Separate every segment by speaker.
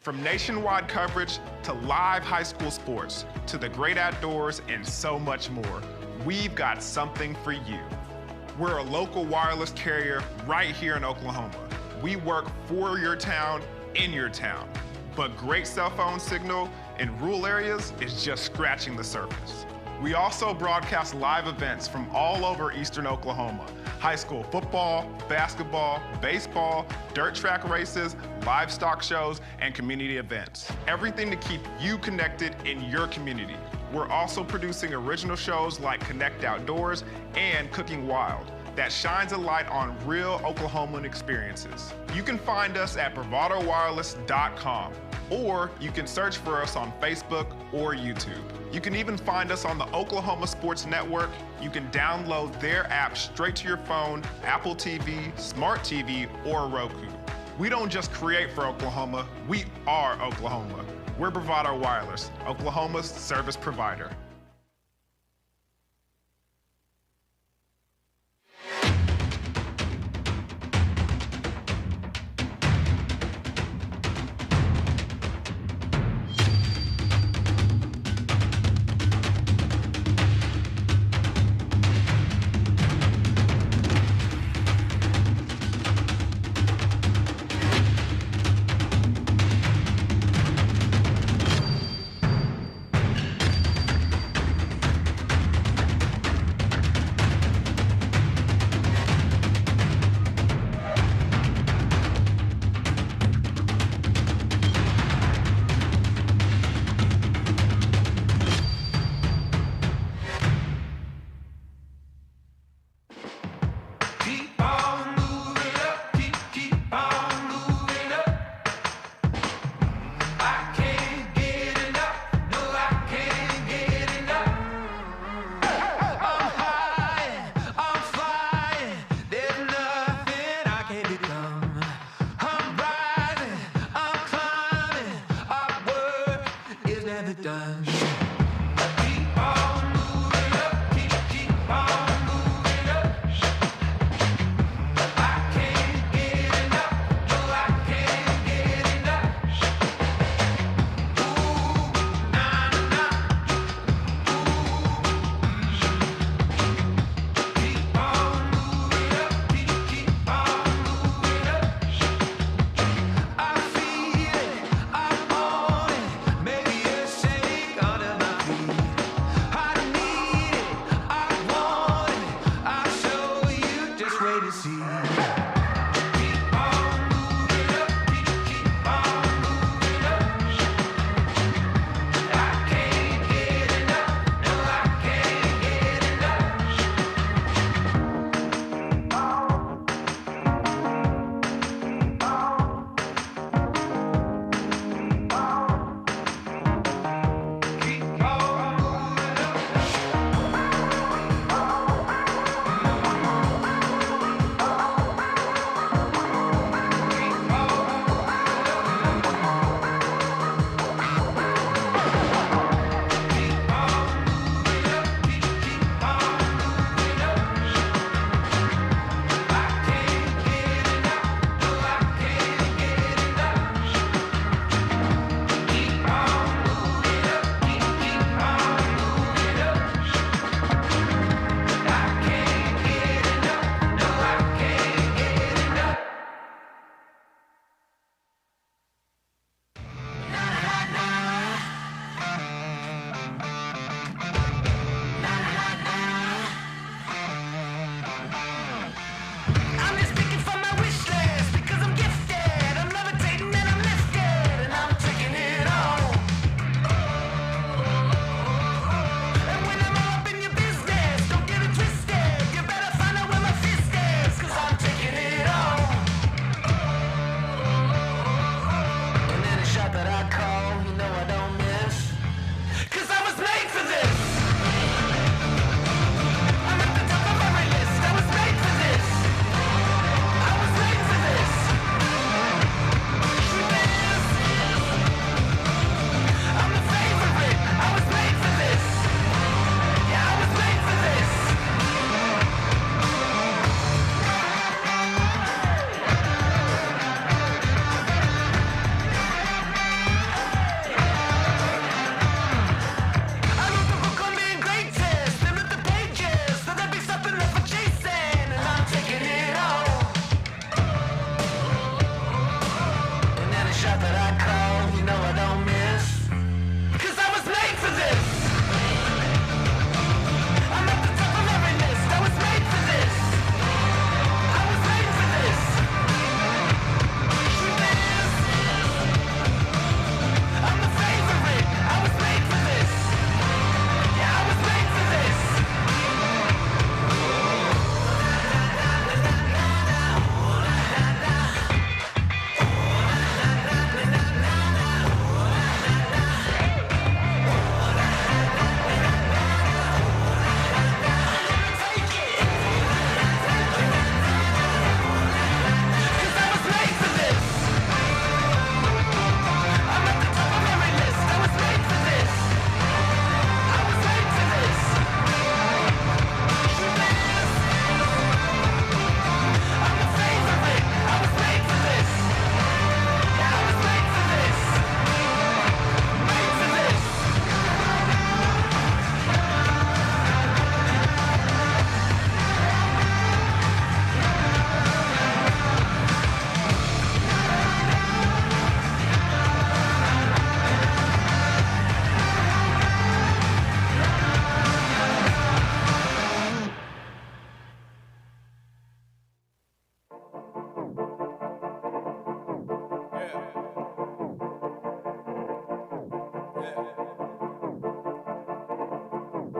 Speaker 1: From nationwide coverage to live high school sports to the great outdoors and so much more, we've got something for you. We're a local wireless carrier right here in Oklahoma. We work for your town, in your town. But great cell phone signal in rural areas is just scratching the surface. We also broadcast live events from all over eastern Oklahoma. High school football, basketball, baseball, dirt track races, livestock shows, and community events. Everything to keep you connected in your community. We're also producing original shows like Connect Outdoors and Cooking Wild that shines a light on real Oklahoman experiences. You can find us at bravadowireless.com, or you can search for us on Facebook or YouTube. You can even find us on the Oklahoma Sports Network. You can download their app straight to your phone, Apple TV, Smart TV, or Roku. We don't just create for Oklahoma, we are Oklahoma. We're Bravado Wireless, Oklahoma's service provider.
Speaker 2: Maybe a shake on a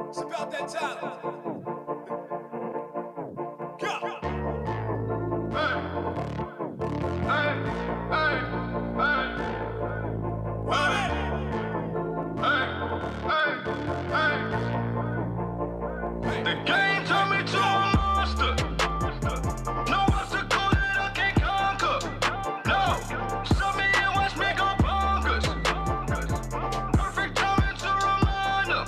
Speaker 2: It's about that time. Go.
Speaker 3: The game turned me to a monster. No obstacle that I can't conquer. No, stop me and watch me go bonkers. Perfect timing to remind 'em.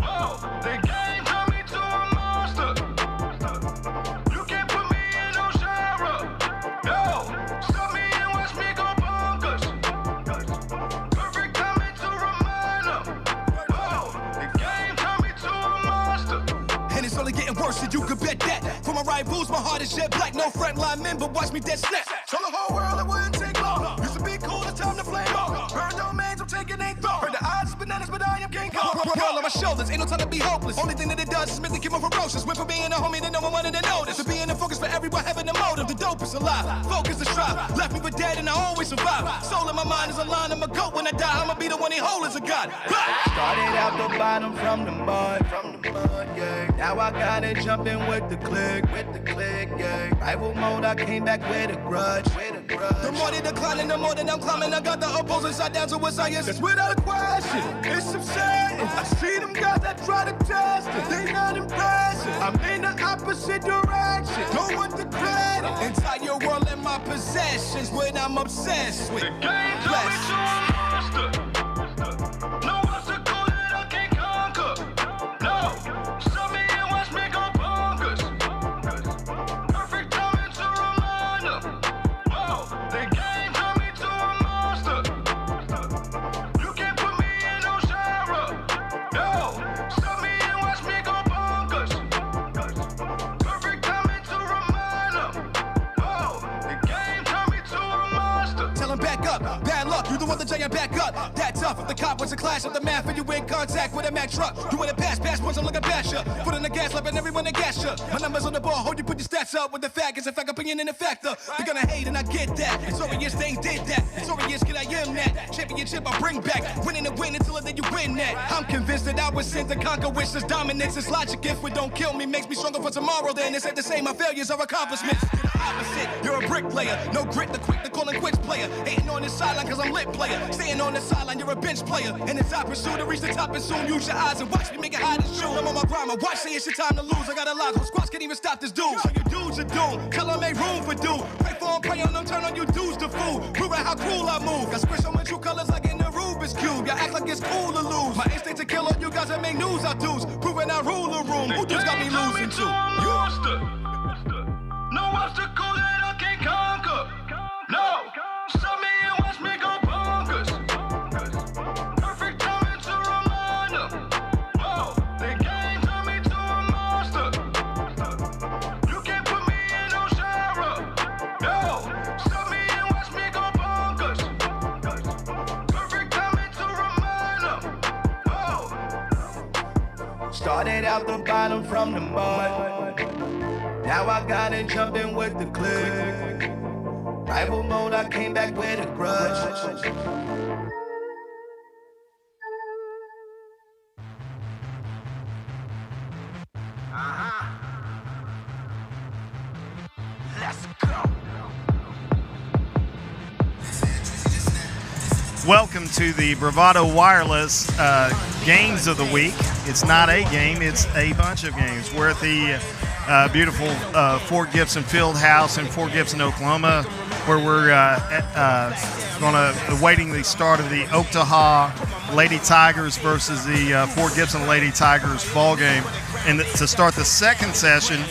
Speaker 3: Whoa, the game turned me to a monster. You can't put me in no genre. No, stop me and watch me go bonkers. Perfect timing to remind 'em. Whoa, the game turned me to a monster.
Speaker 2: And it's only getting worse, and you could bet that. For my rivals, my heart is jet black. No frontline men, but watch me dead snap. Show the whole world it wouldn't take long. Used to be cool, it's time to flame on. Burn domains, I'm taking a thought. Heard the odds is bananas, but I am King Kong. Roll on my shoulders, ain't no time to be hopeless. Only thing that it does is make me keep more ferocious. Went from being a homie to no one wanted to notice. To being the focus for everyone having a motive. The dope is alive, focus is strive. Left me for dead and I always survive. Soul in my mind is aligned, I'm a goat when I die. I'ma be the one he hold as a god.
Speaker 4: Started out the bottom from the mud, yeah. Now I gotta jump in with the click, yeah. Rival mode, I came back with a grudge,
Speaker 2: The more they declining, the more that I'm climbing. I got the opposing side down to a science. It's without a question, it's upsetting. I see them guys that try to test it, they not impressive. I'm in the opposite direction, don't want the credit. Entire world in my possessions, what I'm obsessed with.
Speaker 3: The game turned me to a monster. No obstacle that I can't conquer. No, stop me and watch me go bonkers. Perfect timing to remind 'em. Whoa, the game turned me to a monster. You can't put me in no genre. No, stop me and watch me go bonkers. Perfect timing to remind 'em. Whoa, the game turned me to a monster.
Speaker 2: Tell him back up, bad luck, you the one that giant back up. That tough, if the cop was a clash of the math and you in contact with a Mack truck. You in a pass once I'm looking past ya. Foot on the gas, slapping everyone that gas ya. My numbers on the ball, hold you put your stats up with the fact is a fact opinion and a factor. You're gonna hate and I get that. It's over years they did that. It's over years kid I am that. Championship I bring back. Winning and win until then you win that. I'm convinced that I was sent to conquer wishes. Dominance is logic. If it don't kill me, makes me stronger for tomorrow. Then it's at the same, my failures are accomplishments. To the opposite, you're a bricklayer. No grit, the quick to call and quits player. Hating on the sideline cause I'm lit player. Staying on the sideline, you're a bench player. And it's I pursue to reach the top and soon use your eyes and watch me make it hide and shoot. I'm on my grind, my watch say it's your time to lose. I got a lot, whole squads can't even stop this dude. So you dudes are doomed, tell them make room for dude. Pray for them, pray on them, turn on you dudes to fool. Proving how cool I move. Got squish on my true colors like in the Rubik's Cube. Y'all act like it's cool to lose. My instinct to kill all you guys that make news I dudes. Proving I rule the room. Who dudes got me losing to?
Speaker 3: You monster. No obstacle that I can't conquer. No, stop me and watch me go bonkers. Perfect timing to remind 'em. Whoa, the game turned me to a monster. You can't put me in no genre. No, stop me and watch me go bonkers. Perfect timing to remind 'em. Whoa.
Speaker 4: Started out the bottom from the mud. Now I gotta jump in with the click. Rival mode, I came back with a grudge.
Speaker 3: Let's go.
Speaker 5: Welcome to the Bravado Wireless Games of the Week. It's not a game, it's a bunch of games. We're at the beautiful Fort Gibson Field House in Fort Gibson, Oklahoma, where we're awaiting the start of the OKTAHA Lady Tigers versus the Fort Gibson Lady Tigers ball game, and to start the second session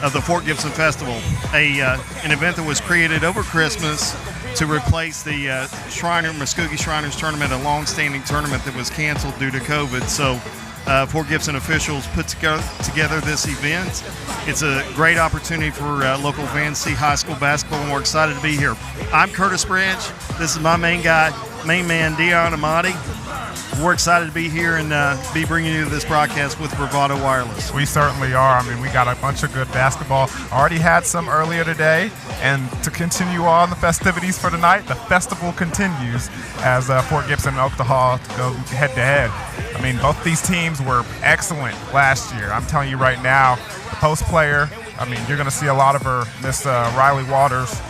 Speaker 5: of the Fort Gibson Festival, an event that was created over Christmas to replace the Muskogee Shriners tournament, a long-standing tournament that was canceled due to COVID. So Fort Gibson officials put together this event. It's a great opportunity for local fans to see high school basketball, and we're excited to be here. I'm Curtis Branch. This is my main man, Dion Amati. We're excited to be here and be bringing you this broadcast with Bravado Wireless.
Speaker 6: We certainly are. I mean, we got a bunch of good basketball. Already had some earlier today, and to continue on the festivities for tonight, the festival continues as Fort Gibson and OKTAHA go head-to-head. I mean, both these teams were excellent last year. I'm telling you right now, the post player, I mean, you're going to see a lot of her. Miss Riley Waters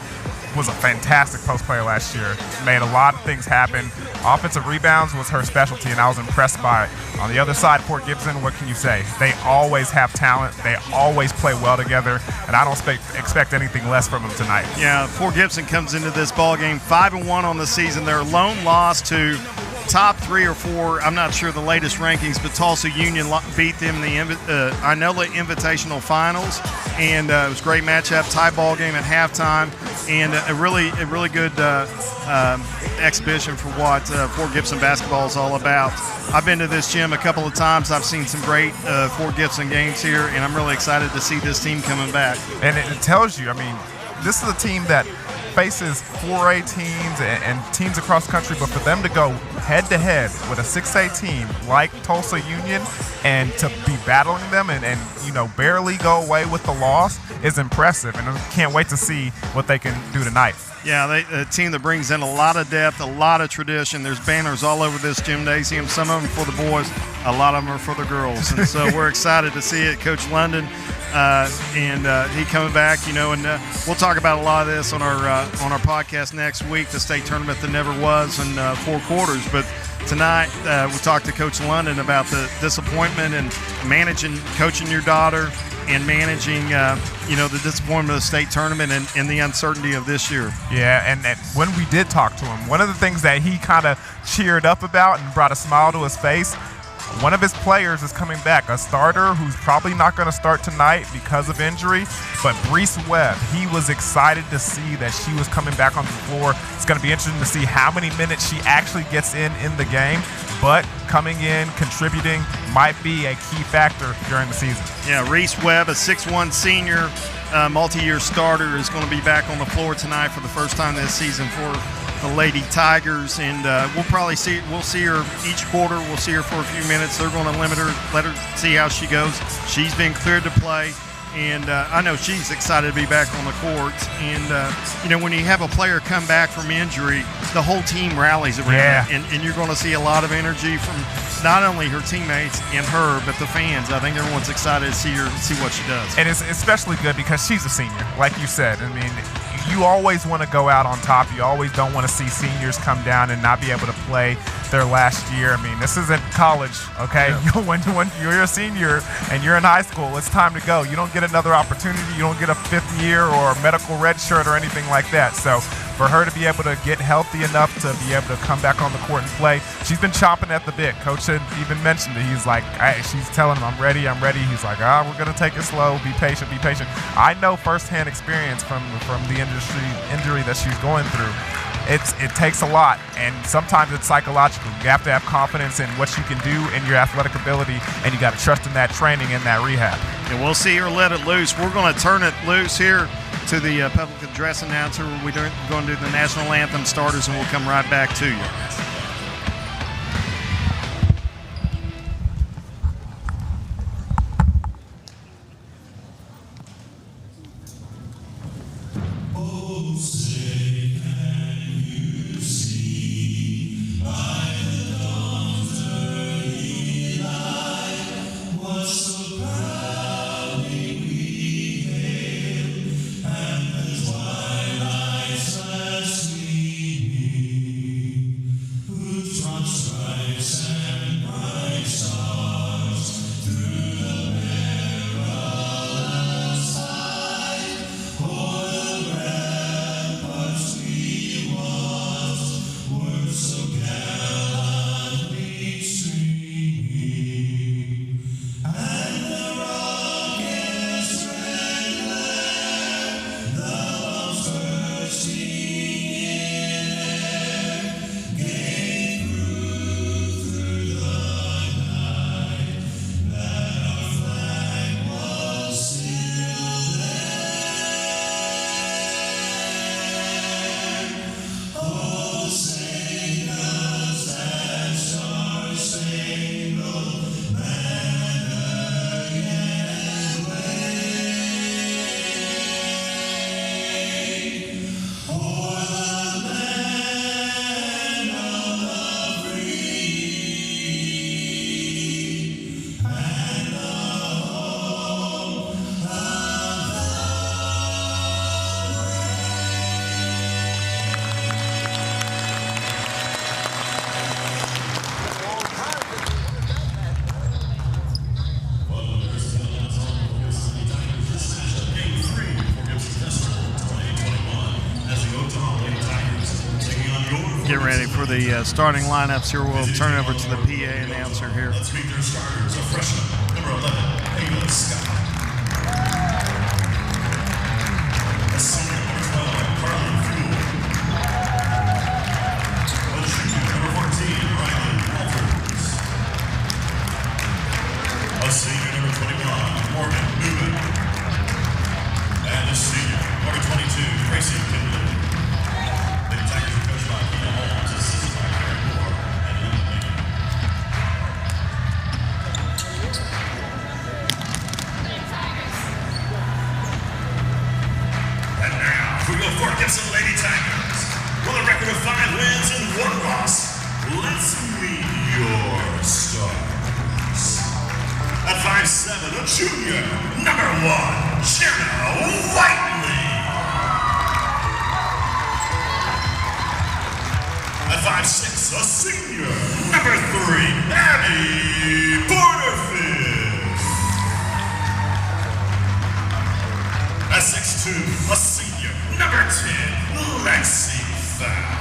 Speaker 6: was a fantastic post player last year. Made a lot of things happen. Offensive rebounds was her specialty, and I was impressed by it. On the other side, Fort Gibson, what can you say? They always have talent. They always play well together, and I don't expect anything less from them tonight.
Speaker 5: Yeah, Fort Gibson comes into this ball game 5-1 on the season. Their lone loss to top 3 or 4, I'm not sure the latest rankings, but Tulsa Union beat them in the Inola Invitational Finals, and it was a great matchup, tie ball game at halftime, and a really good exhibition for what Fort Gibson basketball is all about. I've been to this gym a couple of times. I've seen some great Fort Gibson games here, and I'm really excited to see this team coming back.
Speaker 6: And it tells you, I mean, this is a team that faces 4A teams and teams across the country, but for them to go head-to-head with a 6A team like Tulsa Union and to be battling them and you know, barely go away with the loss is impressive, and I can't wait to see what they can do tonight.
Speaker 5: Yeah, a team that brings in a lot of depth, a lot of tradition. There's banners all over this gymnasium, some of them for the boys, a lot of them are for the girls, and so we're excited to see it. Coach London, and he coming back, you know, and we'll talk about a lot of this on our podcast next week, the state tournament that never was in 4 quarters. But tonight we talked to Coach London about the disappointment and coaching your daughter and managing, you know, the disappointment of the state tournament and the uncertainty of this year.
Speaker 6: Yeah, and when we did talk to him, one of the things that he kind of cheered up about and brought a smile to his face, one of his players is coming back, a starter who's probably not going to start tonight because of injury, but Brees Webb, he was excited to see that she was coming back on the floor. It's going to be interesting to see how many minutes she actually gets in the game, but coming in, contributing, might be a key factor during the season.
Speaker 5: Yeah, Reese Webb, a 6'1 senior, multi-year starter, is going to be back on the floor tonight for the first time this season for the Lady Tigers, and we'll see her each quarter. We'll see her for a few minutes. They're going to limit her, let her see how she goes. She's been cleared to play, and I know she's excited to be back on the court. And you know, when you have a player come back from injury, the whole team rallies around
Speaker 6: yeah.
Speaker 5: and you're going to see a lot of energy from not only her teammates and her, but the fans. I think everyone's excited to see what she does.
Speaker 6: And it's especially good because she's a senior, like you said. I mean, you always want to go out on top. You always don't want to see seniors come down and not be able to play their last year. I mean, this isn't college, okay? Yeah. When you're a senior and you're in high school, it's time to go. You don't get another opportunity. You don't get a 5th year or a medical red shirt or anything like that. So for her to be able to get healthy enough to be able to come back on the court and play, she's been chomping at the bit. Coach had even mentioned it. He's like, she's telling him, I'm ready. He's like, we're going to take it slow. Be patient. I know firsthand experience from the injury that she's going through. It takes a lot, and sometimes it's psychological. You have to have confidence in what you can do in your athletic ability, and you got to trust in that training and that rehab.
Speaker 5: And we'll see her let it loose. We're going to turn it loose here to the public address announcer. We're going to do the national anthem starters, and we'll come right back to you. the starting lineups here. We'll turn it over to the PA announcer here.
Speaker 7: Let's meet their starters. A freshman, number 11, Ava Scott. A senior, number 12, Carly Fuel. A junior, number 14, Riley Walters. A senior, number 21, Morgan Newman. And a senior, number 22, Tracy Kinley. The Tigers are coached by Keena Holmes, assisted by Karen Moore and Linda Lincoln. And now, for your Fort Gibson Lady Tigers, with a record of 5 wins and 1 loss, let's meet your stars. At 5'7", a junior, number 1, Jenna Whiteley. At 5'6", a senior, number 3, Abby Porterfield. At 6'2", a senior, number 10, Lexi Fouch.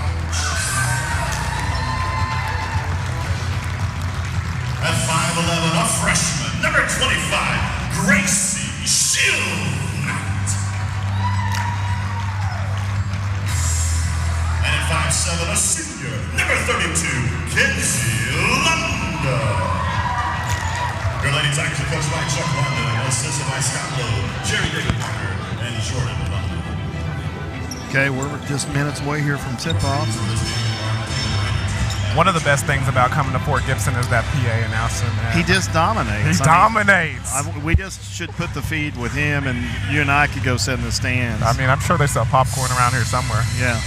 Speaker 7: At 5'11", a freshman, number 25, Gracie Shillnut. And at 5'7", a senior, number 32, Kenzie Lunda. Your Lady Tigers are coached by Chuck Lunda and assisted by Scott Lowe, Jerry David Parker, and Jordan Lunda.
Speaker 5: Okay, we're just minutes away here from tip-off.
Speaker 6: One of the best things about coming to Fort Gibson is that PA announcer, man.
Speaker 5: He just dominates.
Speaker 6: He dominates.
Speaker 5: We just should put the feed with him, and you and I could go sit in the stands.
Speaker 6: I mean, I'm sure they sell popcorn around here somewhere.
Speaker 5: Yeah.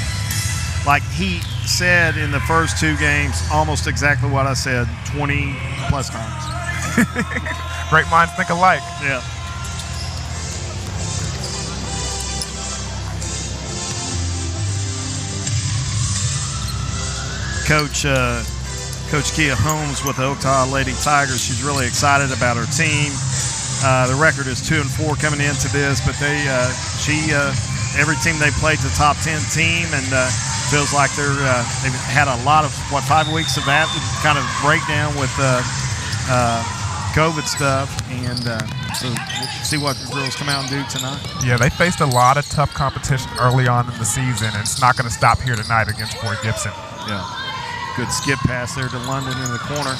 Speaker 5: Like he said in the first 2 games, almost exactly what I said 20-plus times.
Speaker 6: Great minds think alike.
Speaker 5: Yeah. Coach Kia Holmes with the OKTAHA Lady Tigers. She's really excited about her team. The record is 2-4 coming into this, but every team they played is a top 10 team, and feels like they've had a lot of 5 weeks of that kind of breakdown with COVID stuff, and so we'll see what the girls come out and do tonight. Yeah,
Speaker 6: they faced a lot of tough competition early on in the season, and it's not going to stop here tonight against Fort Gibson.
Speaker 5: Yeah. Good skip pass there to London in the corner.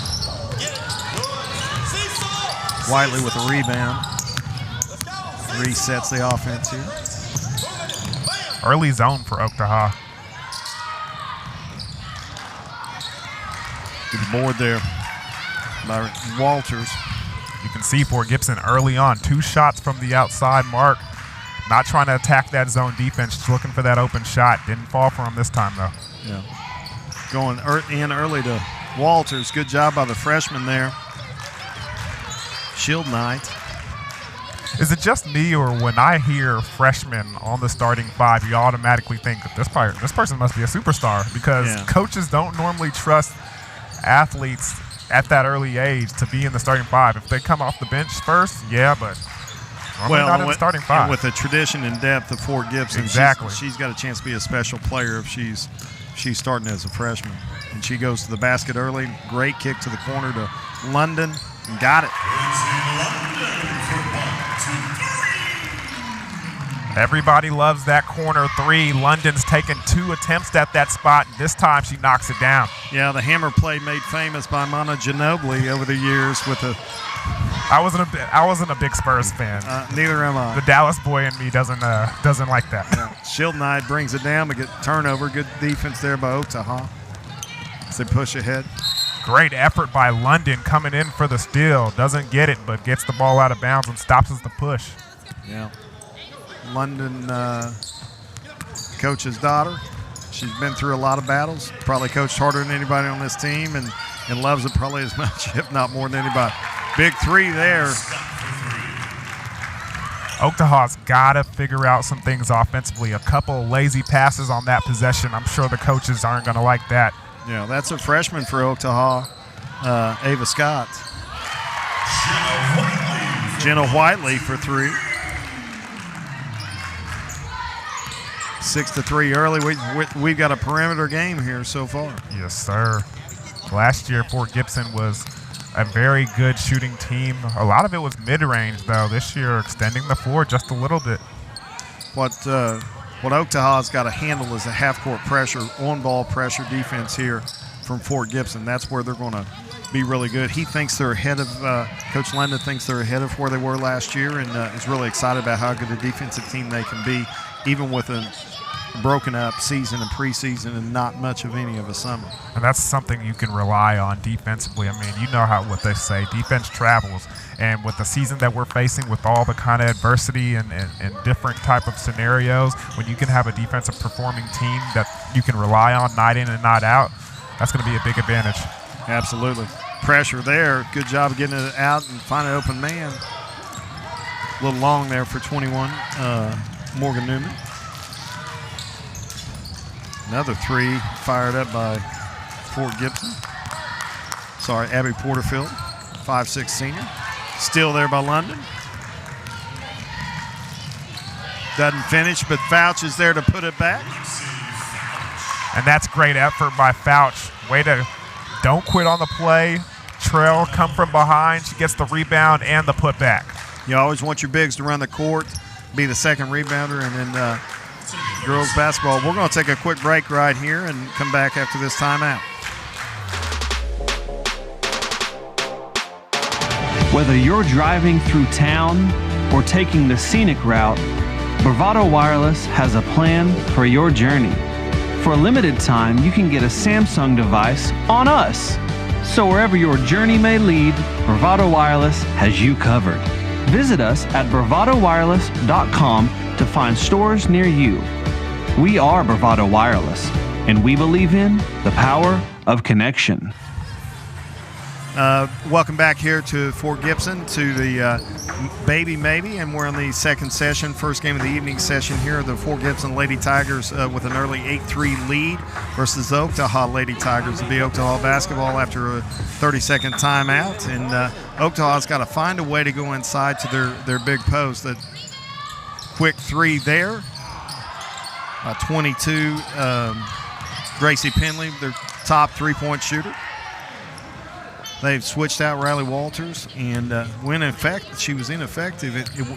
Speaker 5: Whiteley with a rebound. Resets the offense here.
Speaker 6: Early zone for OKTAHA.
Speaker 5: Good board there by Walters.
Speaker 6: You can see Fort Gibson early on, 2 shots from the outside mark. Not trying to attack that zone defense, just looking for that open shot. Didn't fall for him this time, though.
Speaker 5: Yeah. Going in early to Walters. Good job by the freshman there. Shield Knight.
Speaker 6: Is it just me, or when I hear freshman on the starting 5, you automatically think this person must be a superstar, because coaches don't normally trust athletes at that early age to be in the starting 5. If they come off the bench first, but normally not in the starting 5.
Speaker 5: And with the tradition and depth of Fort Gibson,
Speaker 6: exactly.
Speaker 5: she's got a chance to be a special player if she's starting as a freshman. And she goes to the basket early. Great kick to the corner to London. And got it.
Speaker 6: Everybody loves that corner 3. London's taken 2 attempts at that spot. This time she knocks it down.
Speaker 5: Yeah, the hammer play made famous by Mana Ginobili over the years with the...
Speaker 6: I wasn't a big Spurs fan.
Speaker 5: Neither am I.
Speaker 6: The Dallas boy in me doesn't like that.
Speaker 5: Yeah. Shield Knight brings it down to get turnover. Good defense there by OKTAHA as they push ahead.
Speaker 6: Great effort by London coming in for the steal. Doesn't get it, but gets the ball out of bounds and stops the push.
Speaker 5: Yeah. London, coach's daughter. She's been through a lot of battles. Probably coached harder than anybody on this team, and loves it probably as much, if not more than anybody. Big 3 there.
Speaker 6: OKTAHA's got to figure out some things offensively. A couple lazy passes on that possession. I'm sure the coaches aren't going to like that.
Speaker 5: Yeah, that's a freshman for OKTAHA, Ava Scott. Jenna Whiteley for 3. 6-3 early. We've got a perimeter game here so far.
Speaker 6: Yes, sir. Last year, Fort Gibson was a very good shooting team. A lot of it was mid-range, though. This year, extending the floor just a little bit.
Speaker 5: What OKTAHA's got to handle is the half-court pressure, on-ball pressure defense here from Fort Gibson. That's where they're going to be really good. He thinks they're ahead of Coach London thinks they're ahead of where they were last year, and is really excited about how good a defensive team they can be, even with a broken up season and preseason and not much of any of a summer.
Speaker 6: And that's something you can rely on defensively. I mean, you know what they say, defense travels. And with the season that we're facing, with all the kind of adversity and different type of scenarios, when you can have a defensive performing team that you can rely on night in and night out, that's going to be a big advantage.
Speaker 5: Absolutely. Pressure there. Good job of getting it out and finding an open man. A little long there for 21, Morgan Newman. Another three fired up by Fort Gibson. Sorry, Abby Porterfield, 5'6" senior. Still there by London. Doesn't finish, but Fouch is there to put it back.
Speaker 6: And that's great effort by Fouch. Way to don't quit on the play. Trail, come from behind. She gets the rebound and the putback.
Speaker 5: You always want your bigs to run the court, be the second rebounder, and then girls basketball. We're going to take a quick break right here and come back after this timeout.
Speaker 8: Whether you're driving through town or taking the scenic route, Bravado Wireless has a plan for your journey. For a limited time, you can get a Samsung device on us. So wherever your journey may lead, Bravado Wireless has you covered. Visit us at bravadowireless.com to find stores near you. We are Bravado Wireless, and we believe in the power of connection.
Speaker 5: Welcome back here to Fort Gibson to the Baby Maybe, and we're on the second session, first game of the evening session here. The Fort Gibson Lady Tigers with an early 8-3 lead versus the OKTAHA Lady Tigers. It'll be OKTAHA basketball after a 30-second timeout, and OKTAHA's got to find a way to go inside to their big post. That quick three there. 22, Gracie Penley, their top three-point shooter. They've switched out Riley Walters, and when in fact she was ineffective,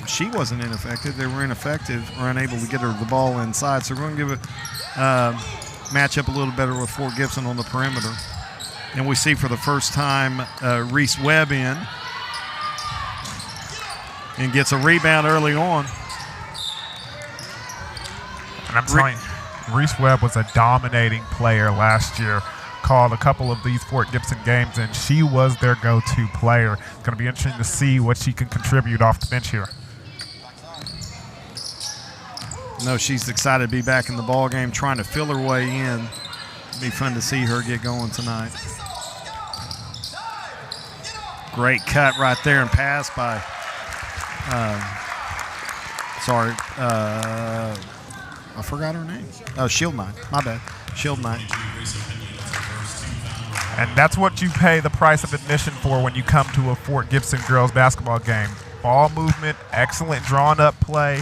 Speaker 5: she wasn't ineffective. They were ineffective or unable to get her the ball inside. So we're going to give it match up a little better with Fort Gibson on the perimeter. And we see for the first time Reese Webb in and gets a rebound early on.
Speaker 6: And I'm telling you, Reese Webb was a dominating player last year. Called a couple of these Fort Gibson games, and she was their go-to player. It's going to be interesting to see what she can contribute off the bench here.
Speaker 5: No, she's excited to be back in the ball game, trying to feel her way in. It'll be fun to see her get going tonight. Great cut right there and pass by, I forgot her name. Oh, Shield Knight. My bad. Shield Knight.
Speaker 6: And that's what you pay the price of admission for when you come to a Fort Gibson girls basketball game. Ball movement, excellent drawn-up play,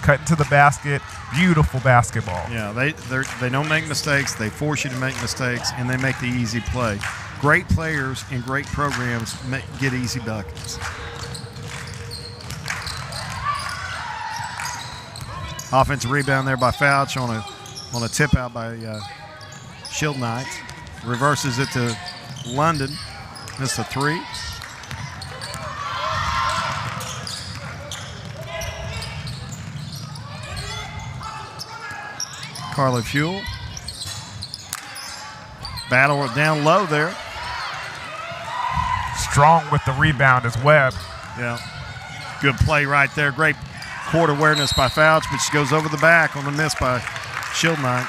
Speaker 6: cut into the basket, beautiful basketball.
Speaker 5: Yeah, they don't make mistakes. They force you to make mistakes, and they make the easy play. Great players and great programs get easy buckets. Offensive rebound there by Fouch on a tip out by Shield Knight. Reverses it to London. Missed a three. Carly Fuel. Battle down low there.
Speaker 6: Strong with the rebound as Webb.
Speaker 5: Yeah. Good play right there. Great court awareness by Fouch, but she goes over the back on the miss by Shield Knight.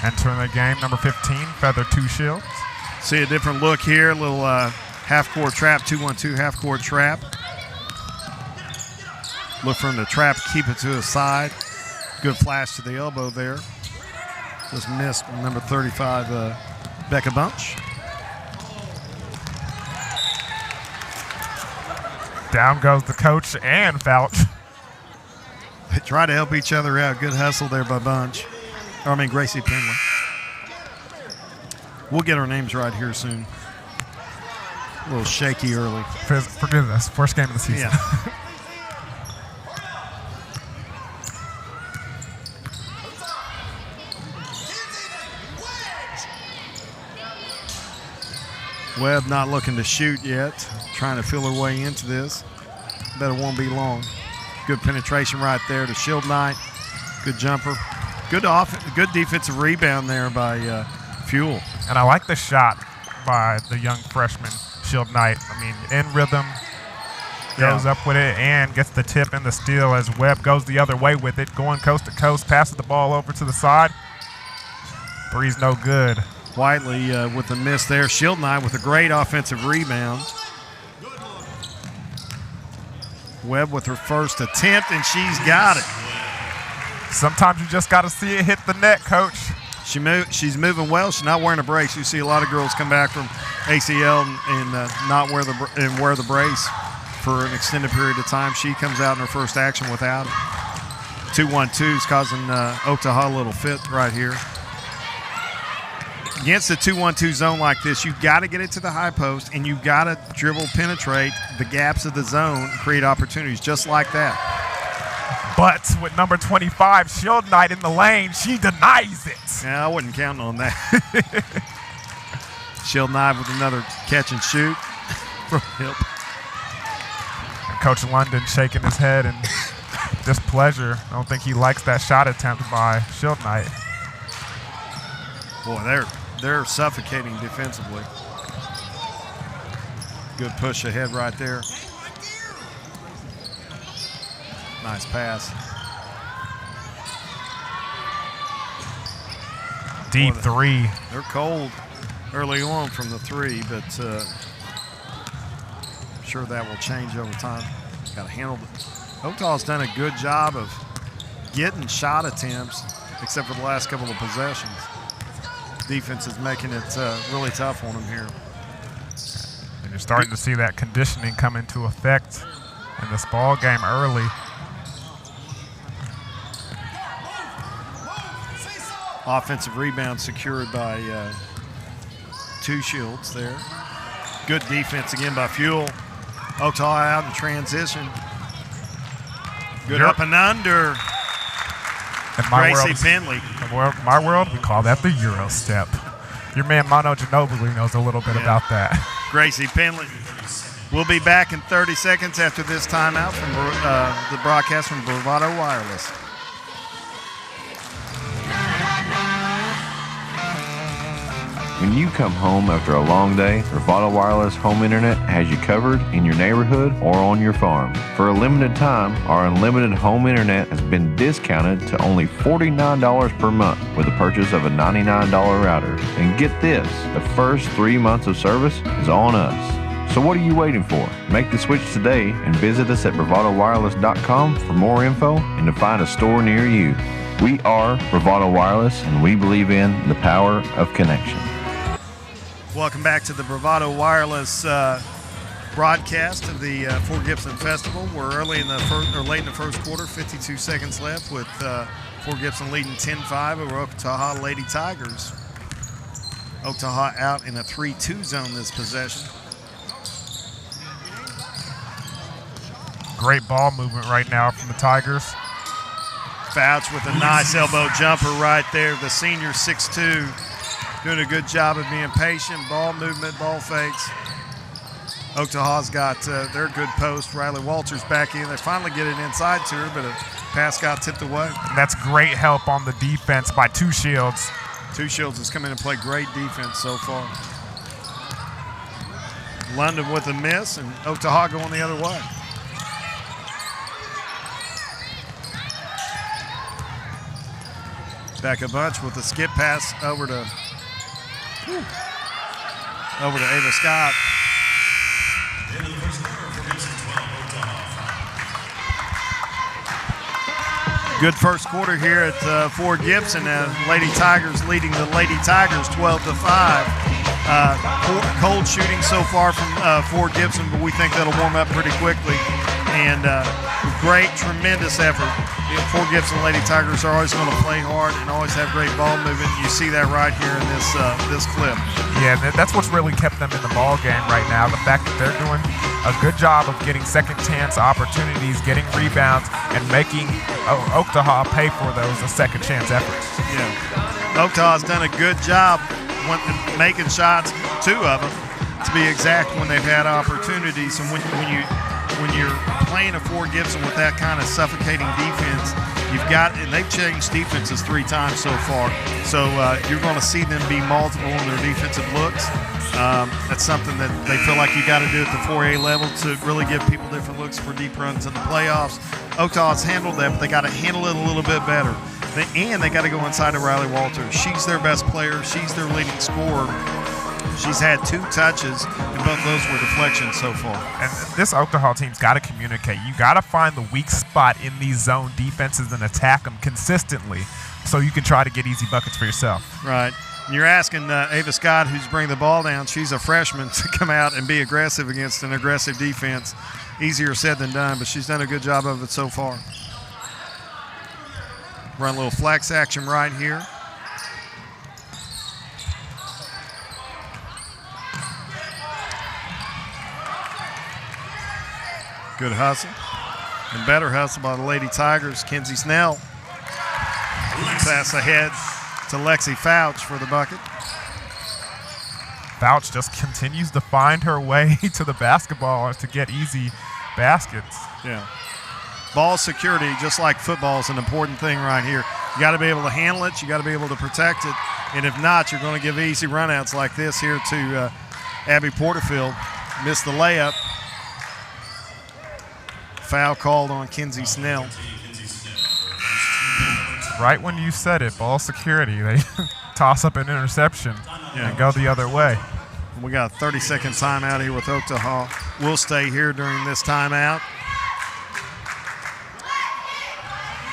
Speaker 6: Entering the game, number 15, Feather Two Shields.
Speaker 5: See a different look here, a little half-court trap, 2-1-2 half-court trap. Look from the trap, keep it to the side. Good flash to the elbow there. Just missed number 35, Becca Bunch.
Speaker 6: Down goes the coach and Fouch.
Speaker 5: They try to help each other out. Good hustle there by Bunch. Gracie Penley. We'll get our names right here soon. A little shaky early.
Speaker 6: Forgive us. First game of the season.
Speaker 5: Yeah. Webb not looking to shoot yet. Trying to feel her way into this. Bet it won't be long. Good penetration right there to Shield Knight. Good jumper. Good defensive rebound there by Fuel.
Speaker 6: And I like the shot by the young freshman, Shield Knight. In rhythm, goes up with it and gets the tip and the steal as Webb goes the other way with it, going coast to coast, passes the ball over to the side. Three's no good.
Speaker 5: Whiteley with the miss there. Shield Knight with a great offensive rebound. Webb with her first attempt, and she's got it.
Speaker 6: Sometimes you just got to see it hit the net, Coach.
Speaker 5: She's moving well. She's not wearing a brace. You see a lot of girls come back from ACL and not wear the brace for an extended period of time. She comes out in her first action without it. 2-1-2 is causing OKTAHA a little fit right here. Against the 2-1-2 zone like this, you've got to get it to the high post, and you've got to dribble, penetrate the gaps of the zone, and create opportunities just like that.
Speaker 6: But with number 25, Shield Knight in the lane, she denies it.
Speaker 5: Yeah, I wasn't counting on that. Shield Knight with another catch and shoot from hip.
Speaker 6: And Coach London shaking his head in displeasure. I don't think he likes that shot attempt by Shield Knight.
Speaker 5: Boy, they're suffocating defensively. Good push ahead right there. Nice pass.
Speaker 6: Deep three.
Speaker 5: They're cold early on from the three, but I'm sure that will change over time. Got to handle it. OKTAHA's done a good job of getting shot attempts, except for the last couple of possessions. Defense is making it really tough on them here.
Speaker 6: And you're starting to see that conditioning come into effect in this ball game early.
Speaker 5: Offensive rebound secured by two Shields there. Good defense again by Fuel. OKTAHA out in transition. Good up and under. Gracie Penley.
Speaker 6: In my world, we call that the Euro step. Your man Mano Ginobili knows a little bit about that.
Speaker 5: Gracie Penley. We'll be back in 30 seconds after this timeout from the broadcast from Bravado Wireless.
Speaker 9: When you come home after a long day, Bravado Wireless Home Internet has you covered in your neighborhood or on your farm. For a limited time, our unlimited home internet has been discounted to only $49 per month with the purchase of a $99 router. And get this, the first 3 months of service is on us. So what are you waiting for? Make the switch today and visit us at bravadowireless.com for more info and to find a store near you. We are Bravado Wireless, and we believe in the power of connection.
Speaker 5: Welcome back to the Bravado Wireless broadcast of the Fort Gibson Festival. We're late in the first quarter, 52 seconds left with Fort Gibson leading 10-5 over OKTAHA Lady Tigers. OKTAHA out in a 3-2 zone this possession.
Speaker 6: Great ball movement right now from the Tigers.
Speaker 5: Fouch with a nice elbow jumper right there. The senior 6'2", doing a good job of being patient, ball movement, ball fakes. OKTAHA's got their good post. Riley Walters back in. They finally get it inside to her, but a pass got tipped away.
Speaker 6: And that's great help on the defense by Two Shields.
Speaker 5: Two Shields has come in and played great defense so far. London with a miss, and OKTAHA going the other way. Becca Bunch with a skip pass over to Ava Scott. Good first quarter here at Fort Gibson. Lady Tigers leading the Lady Tigers 12-5. Cold shooting so far from Fort Gibson, but we think that'll warm up pretty quickly. And great, tremendous effort. The Fort Gibson Lady Tigers are always going to play hard and always have great ball movement. You see that right here in this clip.
Speaker 6: Yeah, that's what's really kept them in the ball game right now. The fact that they're doing a good job of getting second chance opportunities, getting rebounds, and making OKTAHA pay for those second chance efforts.
Speaker 5: Yeah, OKTAHA's done a good job making shots, 2 of them to be exact, when they've had opportunities. And when you're playing a Fort Gibson with that kind of suffocating defense, and they've changed defenses 3 times so far. So you're going to see them be multiple in their defensive looks. That's something that they feel like you got to do at the 4A level to really give people different looks for deep runs in the playoffs. OKTAHA's handled that, but they got to handle it a little bit better. And they got to go inside of Riley Walters. She's their best player. She's their leading scorer. She's had 2 touches, and both of those were deflections so far.
Speaker 6: And this OKTAHA team's got to communicate. You got to find the weak spot in these zone defenses and attack them consistently so you can try to get easy buckets for yourself.
Speaker 5: Right. And you're asking Ava Scott, who's bringing the ball down, she's a freshman, to come out and be aggressive against an aggressive defense. Easier said than done, but she's done a good job of it so far. Run a little flex action right here. Good hustle. And better hustle by the Lady Tigers. Kenzie Snell. Pass ahead to Lexi Fouch for the bucket.
Speaker 6: Fouch just continues to find her way to the basketball to get easy baskets.
Speaker 5: Yeah. Ball security, just like football, is an important thing right here. You got to be able to handle it. You got to be able to protect it. And if not, you're going to give easy runouts like this here to Abby Porterfield. Missed the layup. Foul called on Kenzie Snell.
Speaker 6: Right when you said it, ball security, they toss up an interception and go the other way.
Speaker 5: We got a 30-second timeout here with OKTAHA. We'll stay here during this timeout.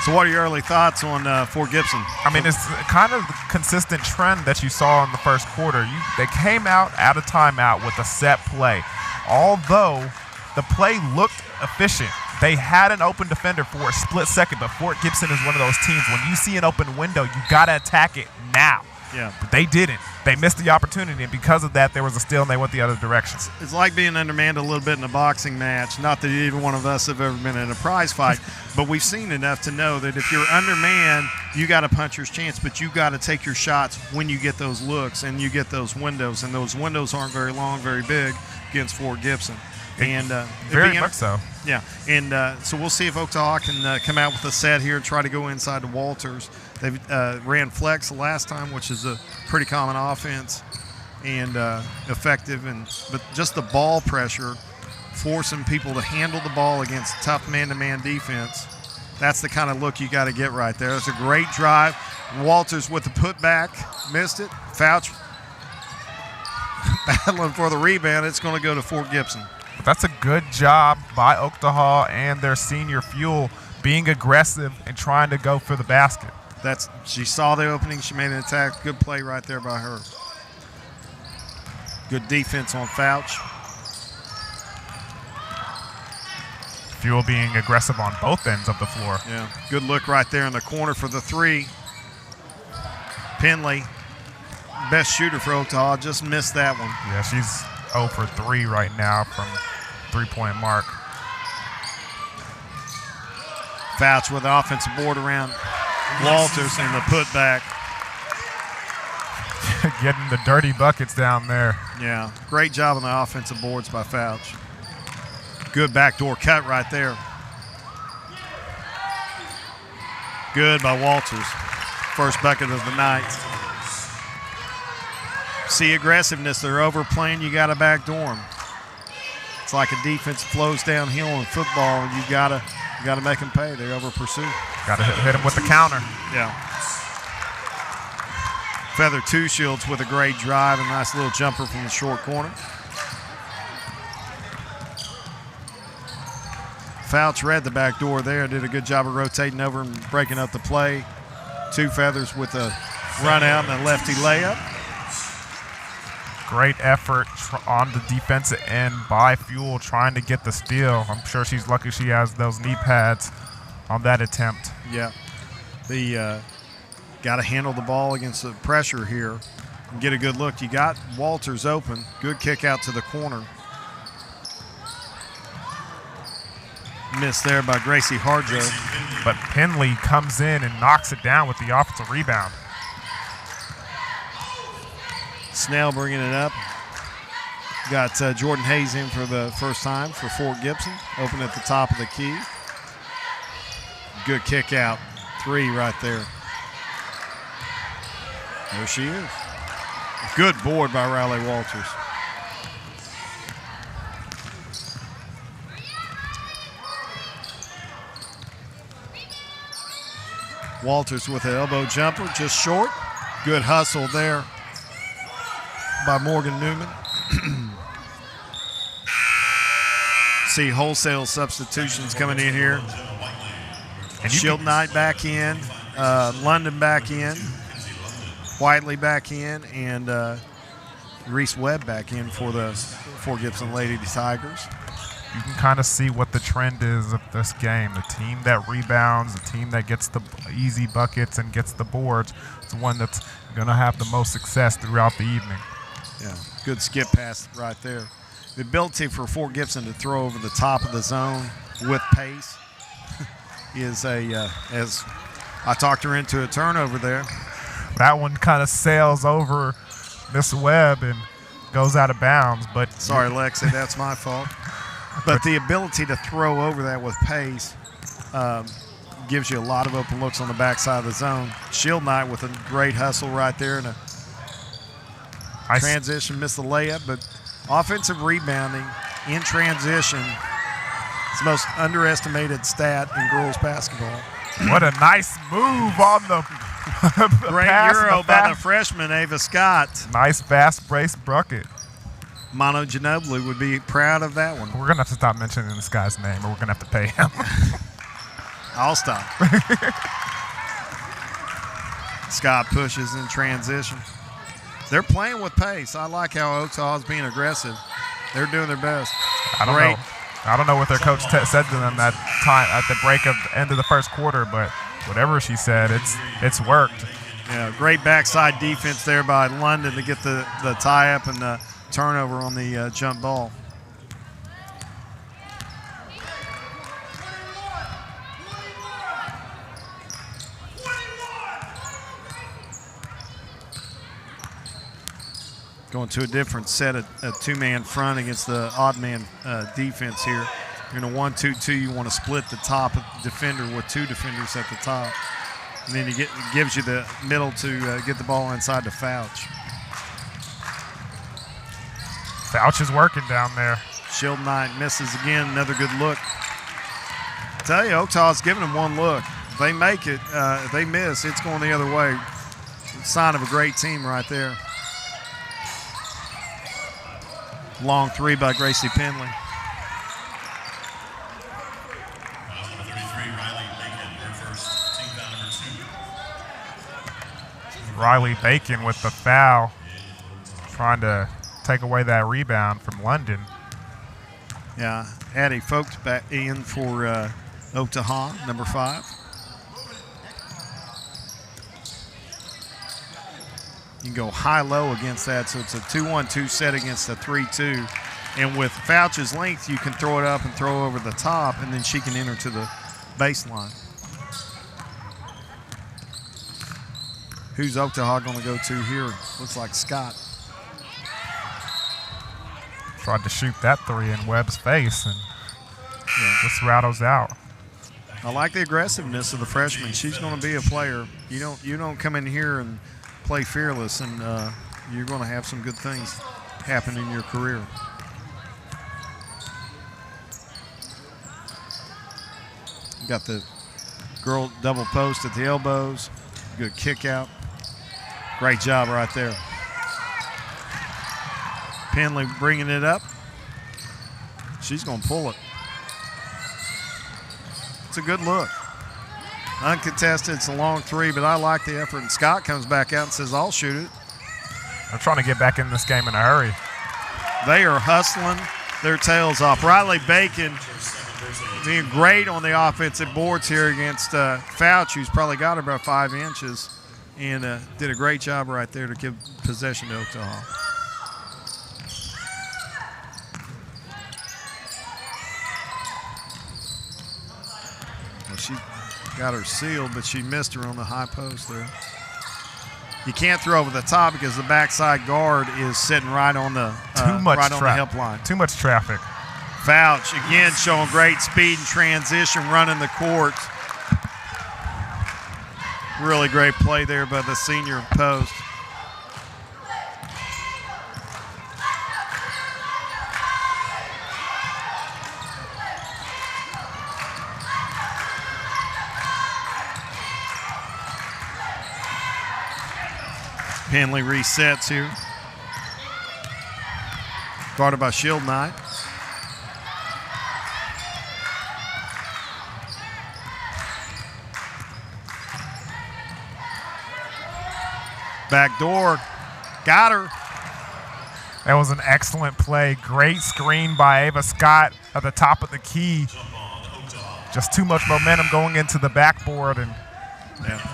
Speaker 5: So what are your early thoughts on Fort Gibson?
Speaker 6: I mean, it's kind of the consistent trend that you saw in the first quarter. They came out of timeout with a set play. Although the play looked efficient, they had an open defender for a split second, but Fort Gibson is one of those teams. When you see an open window, you got to attack it now.
Speaker 5: Yeah.
Speaker 6: But they didn't. They missed the opportunity, and because of that, there was a steal, and they went the other direction.
Speaker 5: It's like being undermanned a little bit in a boxing match. Not that either one of us have ever been in a prize fight, but we've seen enough to know that if you're undermanned, you got a puncher's chance, but you got to take your shots when you get those looks and you get those windows, and those windows aren't very long, very big against Fort Gibson. And
Speaker 6: very much so.
Speaker 5: Yeah, and so we'll see if OKTAHA can come out with a set here and try to go inside to Walters. They ran flex the last time, which is a pretty common offense and effective. But just the ball pressure, forcing people to handle the ball against tough man-to-man defense, that's the kind of look you got to get right there. It's a great drive. Walters with the putback, missed it. Fouch battling for the rebound. It's going to go to Fort Gibson.
Speaker 6: But that's a good job by OKTAHA and their senior Fuel being aggressive and trying to go for the basket.
Speaker 5: She saw the opening. She made an attack. Good play right there by her. Good defense on Fouch.
Speaker 6: Fuel being aggressive on both ends of the floor.
Speaker 5: Yeah, good look right there in the corner for the 3. Penley, best shooter for OKTAHA, just missed that one.
Speaker 6: Yeah, she's 0 for 3 right now from three-point mark.
Speaker 5: Fouch with the offensive board around Walters and the putback.
Speaker 6: Getting the dirty buckets down there.
Speaker 5: Yeah, great job on the offensive boards by Fouch. Good backdoor cut right there. Good by Walters. First bucket of the night. See aggressiveness. They're overplaying. You got to backdoor them. It's like a defense flows downhill in football, and you got to make them pay. They over pursue.
Speaker 6: Got to hit them with the counter.
Speaker 5: Yeah. Feather Two Shields with a great drive, a nice little jumper from the short corner. Fouch read the back door there, did a good job of rotating over and breaking up the play. Two feathers with a run out and a lefty layup.
Speaker 6: Great effort on the defensive end by Fuel trying to get the steal. I'm sure she's lucky she has those knee pads on that attempt.
Speaker 5: Yeah. Got to handle the ball against the pressure here and get a good look. You got Walters open. Good kick out to the corner. Missed there by Gracie Harjo.
Speaker 6: But Penley comes in and knocks it down with the offensive rebound.
Speaker 5: Snell bringing it up. Got Jordan Hayes in for the first time for Fort Gibson. Open at the top of the key. Good kick out. 3 right there. There she is. Good board by Riley Walters. Walters with an elbow jumper, just short. Good hustle there by Morgan Newman. See wholesale substitutions coming in here. Shield Knight back in, London back in, Whiteley back in, and Reese Webb back in for the Fort Gibson Lady Tigers.
Speaker 6: You can kind of see what the trend is of this game. The team that rebounds, the team that gets the easy buckets and gets the boards, is the one that's going to have the most success throughout the evening.
Speaker 5: Yeah, good skip pass right there. The ability for Fort Gibson to throw over the top of the zone with pace is as I talked her into a turnover there.
Speaker 6: That one kind of sails over Miss Webb and goes out of bounds. But
Speaker 5: sorry, Lexi, that's my fault. But the ability to throw over that with pace gives you a lot of open looks on the backside of the zone. Shield Knight with a great hustle right there and a transition, missed the layup, but offensive rebounding in transition is the most underestimated stat in girls basketball.
Speaker 6: What a nice move on the
Speaker 5: great Euro by the freshman, Ava Scott.
Speaker 6: Nice fast brace bucket.
Speaker 5: Mono Ginobili would be proud of that one.
Speaker 6: We're going to have to stop mentioning this guy's name or we're going to have to pay him.
Speaker 5: I'll stop. Scott pushes in transition. They're playing with pace. I like how OKTAHA is being aggressive. They're doing their best.
Speaker 6: I don't know what their coach said to them that time at the break of the end of the first quarter, but whatever she said, it's worked.
Speaker 5: Yeah, great backside defense there by London to get the tie-up and the turnover on the jump ball. Going to a different set of a two-man front against the odd-man defense here. You're in a 1-2-2. You want to split the top defender with two defenders at the top. And then it gives you the middle to get the ball inside to Fouch.
Speaker 6: Fouch is working down there.
Speaker 5: Shield Knight misses again. Another good look. I tell you, OKTAHA's giving them one look. If they make it, if they miss, it's going the other way. It's a sign of a great team right there. Long three by Gracie Penley.
Speaker 6: Riley Bacon with the foul, trying to take away that rebound from London.
Speaker 5: Yeah, Addie Folks back in for OKTAHA, number 5. You can go high-low against that, so it's a 2-1-2 set against a 3-2. And with Fouch's length, you can throw it up and throw over the top, and then she can enter to the baseline. Who's OKTAHA going to go to here? Looks like Scott.
Speaker 6: Tried to shoot that 3 in Webb's face, and just rattles out.
Speaker 5: I like the aggressiveness of the freshman. She's going to be a player. You don't come in here and play fearless, and you're going to have some good things happen in your career. You got the girl double post at the elbows. Good kick out. Great job right there. Penley bringing it up. She's going to pull it. It's a good look. Uncontested, it's a long three, but I like the effort. And Scott comes back out and says, I'll shoot it.
Speaker 6: They're trying to get back in this game in a hurry.
Speaker 5: They are hustling their tails off. Riley Bacon being great on the offensive boards here against Fouch, who's probably got about 5 inches, and did a great job right there to give possession to OKTAHA. Well, she got her sealed, but she missed her on the high post there. You can't throw over the top because the backside guard is sitting right on the the help line.
Speaker 6: Too much traffic.
Speaker 5: Fouch again showing great speed and transition, running the court. Really great play there by the senior post. Penley resets here. Guarded by Shield Knight. Back door. Got her.
Speaker 6: That was an excellent play. Great screen by Ava Scott at the top of the key. Just too much momentum going into the backboard and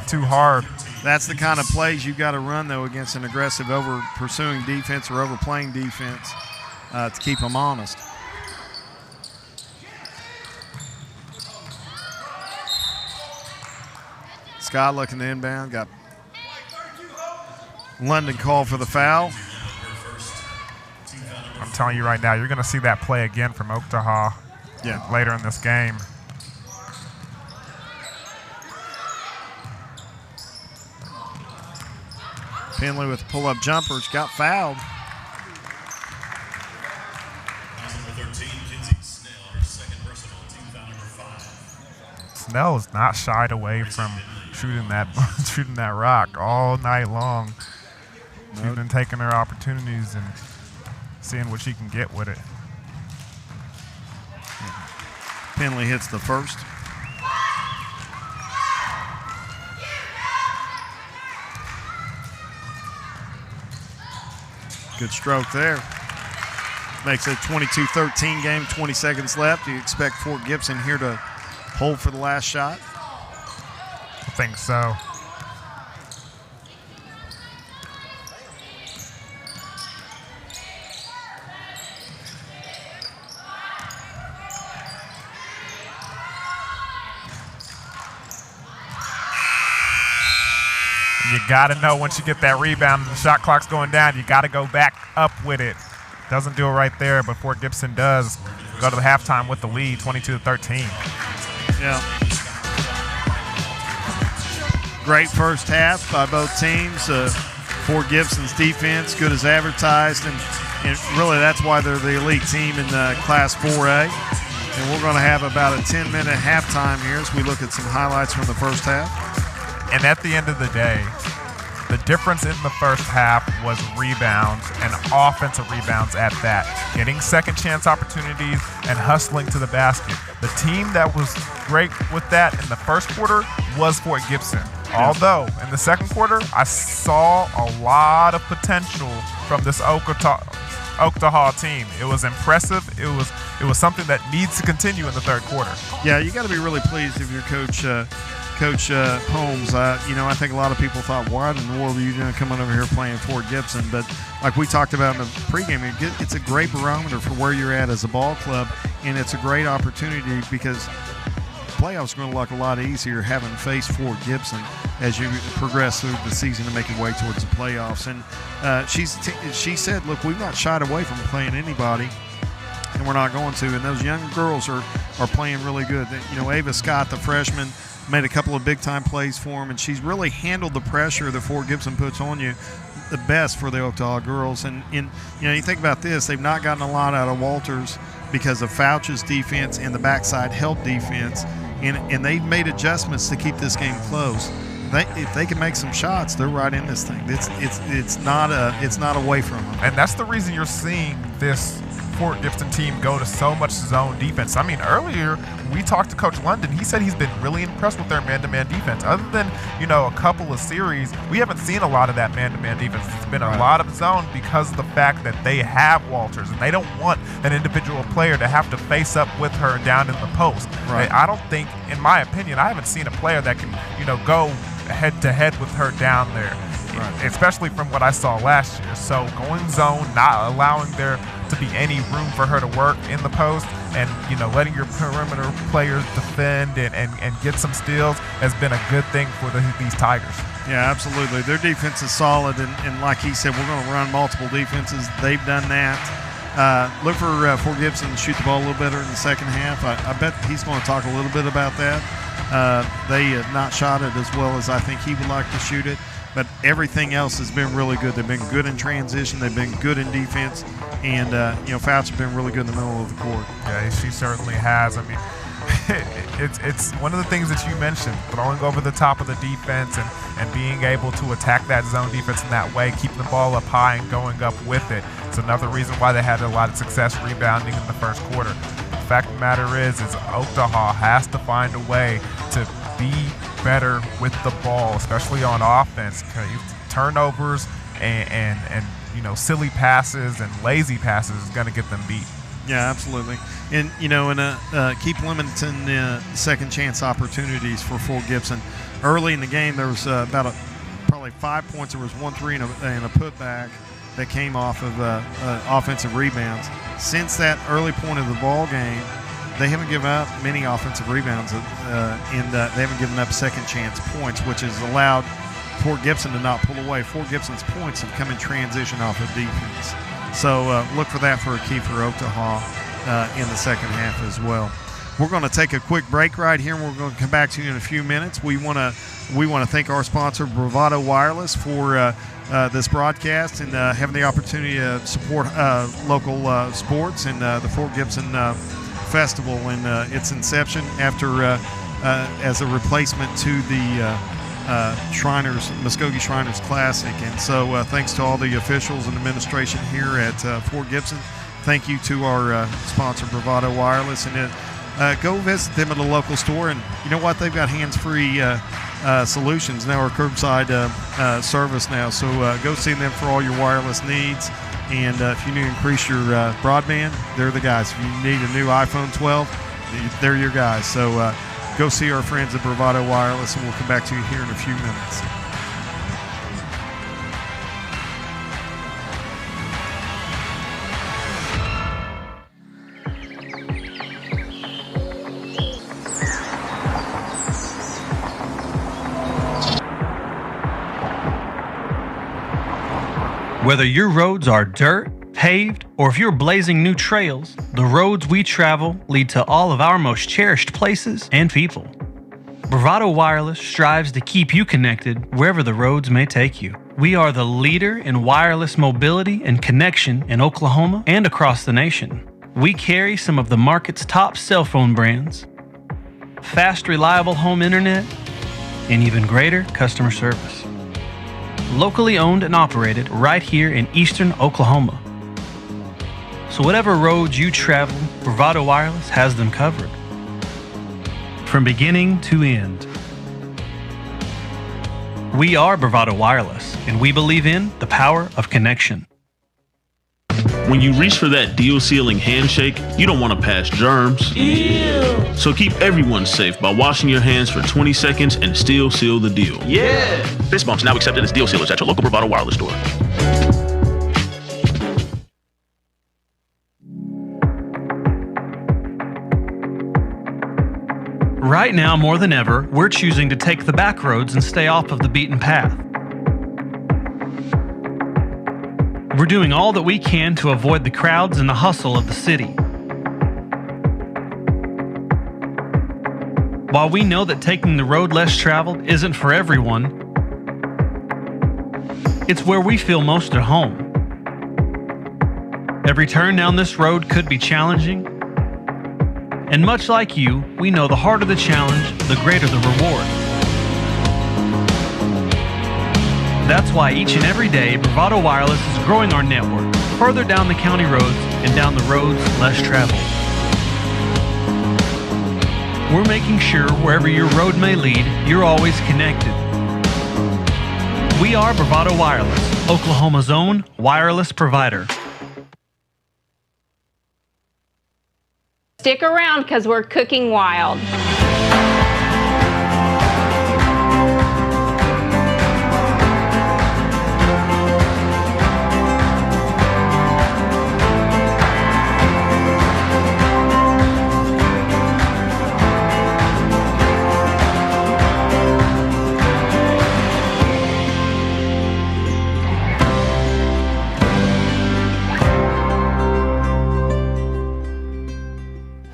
Speaker 6: too hard.
Speaker 5: That's the kind of plays you've got to run, though, against an aggressive over-pursuing defense or overplaying defense to keep them honest. Scott looking to inbound. Got London called for the foul.
Speaker 6: I'm telling you right now, you're going to see that play again from OKTAHA later in this game.
Speaker 5: Penley with pull-up jumpers, got fouled.
Speaker 6: Snell is not shied away from shooting that rock all night long. She's been taking her opportunities and seeing what she can get with it.
Speaker 5: Penley hits the first. Good stroke there. Makes it a 22-13 game, 20 seconds left. Do you expect Fort Gibson here to hold for the last shot?
Speaker 6: I think so. You got to know once you get that rebound and the shot clock's going down, you got to go back up with it. Doesn't do it right there, but Fort Gibson does go to the halftime with the lead, 22-13.
Speaker 5: Yeah. Great first half by both teams. Fort Gibson's defense, good as advertised, and really that's why they're the elite team in Class 4A. And we're going to have about a 10-minute halftime here as we look at some highlights from the first half.
Speaker 6: And at the end of the day, the difference in the first half was rebounds and offensive rebounds at that. Getting second chance opportunities and hustling to the basket. The team that was great with that in the first quarter was Fort Gibson. Although in the second quarter, I saw a lot of potential from this OKTAHA team. It was impressive. It was something that needs to continue in the third quarter.
Speaker 5: Yeah, you got to be really pleased if your coach Holmes. I think a lot of people thought, why in the world are you coming over here playing Fort Gibson? But like we talked about in the pregame, it's a great barometer for where you're at as a ball club, and it's a great opportunity because playoffs are going to look a lot easier having faced Fort Gibson as you progress through the season and make your way towards the playoffs. And she said, look, we've not shied away from playing anybody, and we're not going to. And those young girls are playing really good. Ava Scott, the freshman, made a couple of big-time plays for him, and she's really handled the pressure that Fort Gibson puts on you the best for the OKTAHA girls. And you think about this, they've not gotten a lot out of Walters because of Fouch's defense and the backside help defense, and they've made adjustments to keep this game close. If they can make some shots, they're right in this thing. It's not away from them.
Speaker 6: And that's the reason you're seeing this Fort Gibson team go to so much zone defense. I mean, earlier we talked to Coach London. He said he's been really impressed with their man-to-man defense. Other than, a couple of series, we haven't seen a lot of that man-to-man defense. It's been a lot of zone because of the fact that they have Walters, and they don't want an individual player to have to face up with her down in the post.
Speaker 5: Right.
Speaker 6: I don't think, in my opinion, I haven't seen a player that can, go head-to-head with her down there. Right. Especially from what I saw last year. So going zone, not allowing there to be any room for her to work in the post, and letting your perimeter players defend and get some steals has been a good thing for these Tigers.
Speaker 5: Yeah, absolutely. Their defense is solid, and like he said, we're going to run multiple defenses. They've done that. Look for Fort Gibson to shoot the ball a little better in the second half. I bet he's going to talk a little bit about that. They have not shot it as well as I think he would like to shoot it. But everything else has been really good. They've been good in transition. They've been good in defense. And, Fouch has been really good in the middle of the court.
Speaker 6: Yeah, she certainly has. I mean, it's one of the things that you mentioned, throwing over the top of the defense and being able to attack that zone defense in that way, keeping the ball up high and going up with it. It's another reason why they had a lot of success rebounding in the first quarter. The fact of the matter is OKTAHA has to find a way to be better with the ball, especially on offense. Turnovers and silly passes and lazy passes is going to get them beat.
Speaker 5: Yeah, absolutely. And keep limiting second chance opportunities for Fort Gibson. Early in the game, there was probably 5 points. There was 1 3 and a putback that came off of offensive rebounds. Since that early point of the ball game, they haven't given up many offensive rebounds, and they haven't given up second chance points, which has allowed Fort Gibson to not pull away. Fort Gibson's points have come in transition off of defense. So look for that for a key for OKTAHA in the second half as well. We're going to take a quick break right here, and we're going to come back to you in a few minutes. We want to thank our sponsor, Bravado Wireless, for this broadcast and having the opportunity to support local sports and the Fort Gibson Festival and its inception after as a replacement to the Muskogee Shriners Classic. And so thanks to all the officials and administration here at Fort Gibson. Thank you to our sponsor, Bravado Wireless. And go visit them at a local store. And you know what? They've got hands-free solutions now, or curbside service now. So go see them for all your wireless needs. And if you need to increase your broadband, they're the guys. If you need a new iPhone 12, they're your guys. So go see our friends at Bravado Wireless, and we'll come back to you here in a few minutes.
Speaker 8: Whether your roads are dirt, paved, or if you're blazing new trails, the roads we travel lead to all of our most cherished places and people. Bravado Wireless strives to keep you connected wherever the roads may take you. We are the leader in wireless mobility and connection in Oklahoma and across the nation. We carry some of the market's top cell phone brands, fast, reliable home internet, and even greater customer service. Locally owned and operated right here in eastern Oklahoma. So whatever roads you travel, Bravado Wireless has them covered. From beginning to end. We are Bravado Wireless, and we believe in the power of connection.
Speaker 10: When you reach for that deal sealing handshake, you don't want to pass germs.
Speaker 3: Ew.
Speaker 10: So keep everyone safe by washing your hands for 20 seconds and still seal the deal.
Speaker 3: Yeah.
Speaker 10: Fist bumps now accepted as deal sealers at your local Bravado Wireless store.
Speaker 8: Right now, more than ever, we're choosing to take the back roads and stay off of the beaten path. We're doing all that we can to avoid the crowds and the hustle of the city. While we know that taking the road less traveled isn't for everyone, it's where we feel most at home. Every turn down this road could be challenging, and much like you, we know the harder the challenge, the greater the reward. That's why each and every day, Bravado Wireless is growing our network further down the county roads and down the roads less traveled. We're making sure wherever your road may lead, you're always connected. We are Bravado Wireless, Oklahoma's own wireless provider.
Speaker 11: Stick around because we're cooking wild.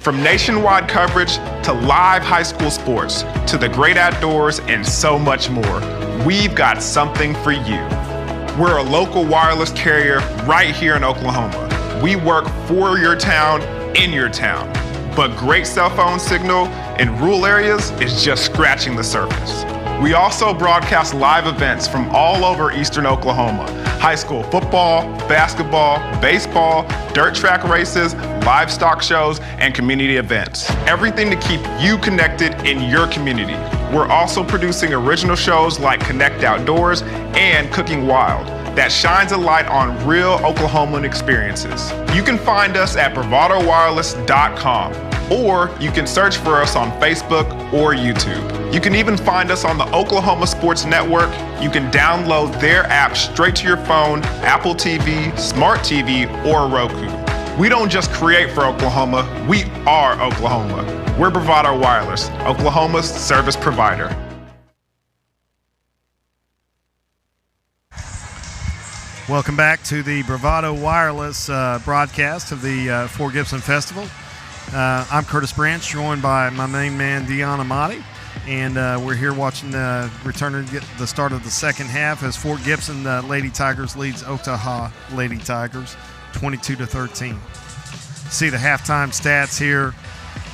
Speaker 1: From nationwide coverage to live high school sports to the great outdoors and so much more, we've got something for you. We're a local wireless carrier right here in Oklahoma. We work for your town, in your town. But great cell phone signal in rural areas is just scratching the surface. We also broadcast live events from all over eastern Oklahoma. High school football, basketball, baseball, dirt track races, livestock shows, and community events. Everything to keep you connected in your community. We're also producing original shows like Connect Outdoors and Cooking Wild that shines a light on real Oklahoman experiences. You can find us at bravadowireless.com, or you can search for us on Facebook or YouTube. You can even find us on the Oklahoma Sports Network. You can download their app straight to your phone, Apple TV, Smart TV, or Roku. We don't just create for Oklahoma, we are Oklahoma. We're Bravado Wireless, Oklahoma's service provider.
Speaker 5: Welcome back to the Bravado Wireless broadcast of the Fort Gibson Festival. I'm Curtis Branch, joined by my main man, Dion Amati, and we're here watching returning to get the start of the second half as Fort Gibson Lady Tigers leads OKTAHA Lady Tigers 22-13. See the halftime stats here.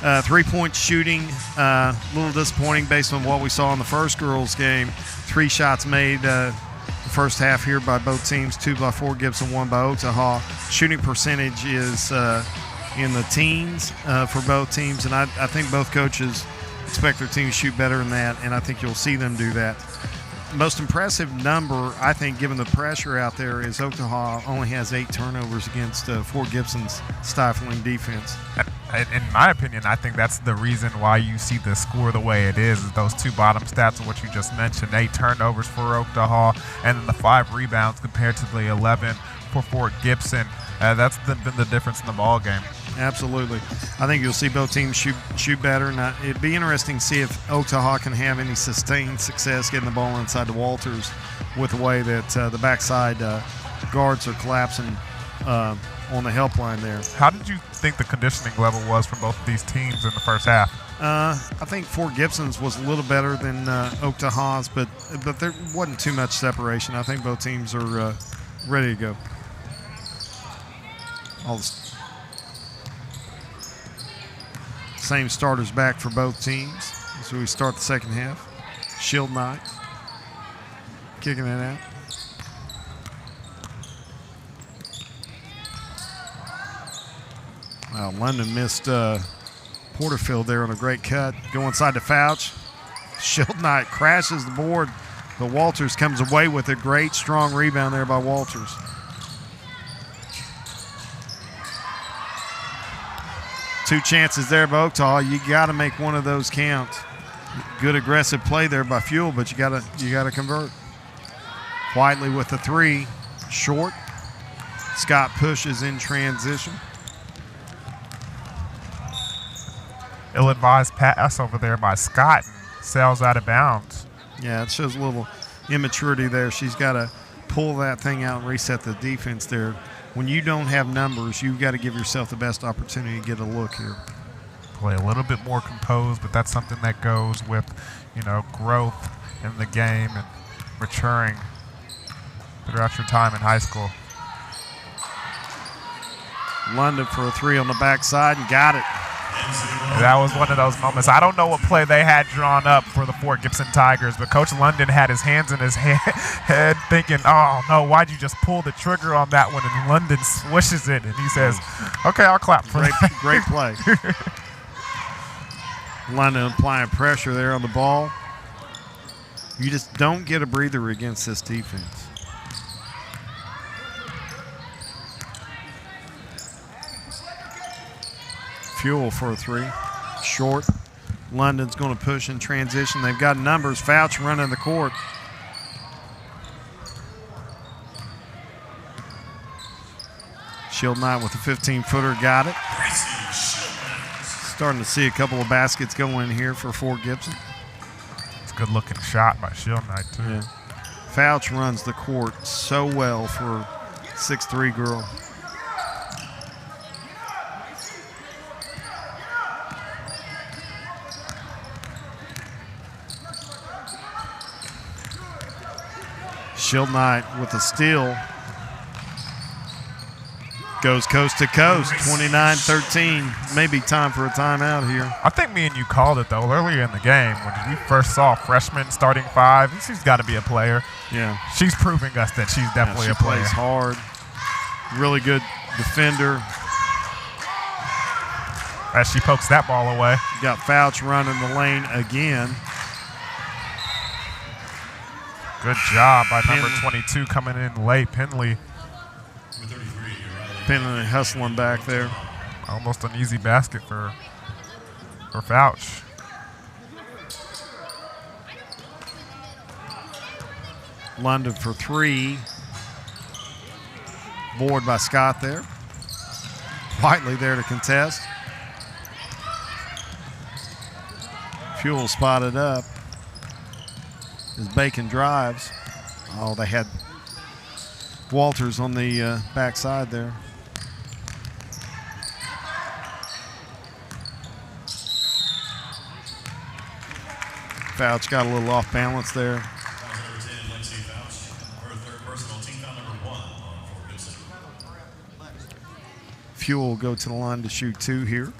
Speaker 5: 3-point shooting, a little disappointing based on what we saw in the first girls game. 3 shots made the first half here by both teams, 2 by Fort Gibson, 1 by OKTAHA. Shooting percentage is in the teens for both teams, and I think both coaches expect their team to shoot better than that, and I think you'll see them do that. Most impressive number, I think, given the pressure out there, is OKTAHA only has 8 turnovers against Fort Gibson's stifling defense.
Speaker 6: In my opinion, I think that's the reason why you see the score the way it is those 2 bottom stats of what you just mentioned. 8 turnovers for OKTAHA, and then the 5 rebounds compared to the 11 for Fort Gibson. That's been the difference in the ball game.
Speaker 5: Absolutely. I think you'll see both teams shoot better, and it'd be interesting to see if OKTAHA can have any sustained success getting the ball inside the Walters with the way that the backside guards are collapsing on the help line there.
Speaker 6: How did you think the conditioning level was for both of these teams in the first half?
Speaker 5: I think Fort Gibson's was a little better than OKTAHA's, but there wasn't too much separation. I think both teams are ready to go. All the same starters back for both teams as we start the second half. Shield Knights kicking it out. Wow, London missed Porterfield there on a great cut. Go inside to Fouch. Shield Knight crashes the board, but Walters comes away with a great strong rebound there by Walters. Two chances there by OKTAHA. You got to make one of those count. Good aggressive play there by Fuel, but you got to convert. Whiteley with the 3, short. Scott pushes in transition.
Speaker 6: Ill-advised pass over there by Scott and sails out of bounds.
Speaker 5: Yeah, it shows a little immaturity there. She's got to pull that thing out and reset the defense there. When you don't have numbers, you've got to give yourself the best opportunity to get a look here.
Speaker 6: Play a little bit more composed, but that's something that goes with, growth in the game and maturing throughout your time in high school.
Speaker 5: London for a 3 on the backside and got it.
Speaker 6: That was one of those moments. I don't know what play they had drawn up for the Fort Gibson Tigers, but Coach London had his hands in his head thinking, oh, no, why'd you just pull the trigger on that one? And London swishes it, and he says, okay, I'll clap for that.
Speaker 5: Great play. London applying pressure there on the ball. You just don't get a breather against this defense. Fuel for a three. Short. London's going to push in transition. They've got numbers. Fouch running the court. Shield Knight with a 15-footer. Got it. Starting to see a couple of baskets go in here for Fort Gibson.
Speaker 6: It's a good-looking shot by Shield Knight, too.
Speaker 5: Yeah. Fouch runs the court so well for 6'3" girl. Shield Knight with a steal. Goes coast to coast, 29-13. Maybe time for a timeout here.
Speaker 6: I think me and you called it, though, earlier in the game. When we first saw freshman starting five, she's got to be a player.
Speaker 5: Yeah.
Speaker 6: She's proving us that she's definitely a player.
Speaker 5: She plays hard. Really good defender.
Speaker 6: As she pokes that ball away.
Speaker 5: You got Fouch running the lane again.
Speaker 6: Good job by number 22 coming in late, Penley.
Speaker 5: Penley hustling back there.
Speaker 6: Almost an easy basket for Fouch.
Speaker 5: London for three. Board by Scott there. Whiteley there to contest. Fuel spotted up as Bacon drives. Oh, they had Walters on the backside there. Fouch got a little off balance there. Fuel will go to the line to shoot two here.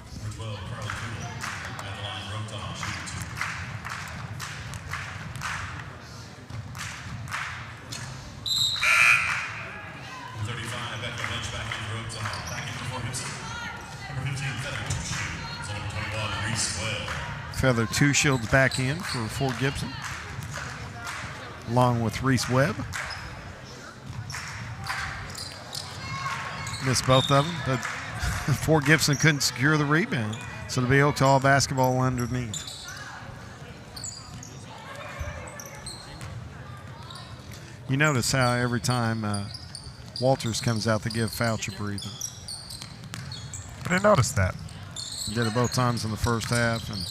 Speaker 5: Feather two Shields back in for Fort Gibson, along with Reese Webb. Missed both of them, but Fort Gibson couldn't secure the rebound, so it'll be OKTAHA basketball underneath. You notice how every time Walters comes out, they give Fouch a breather.
Speaker 6: I didn't notice that.
Speaker 5: Did it both times in the first half, and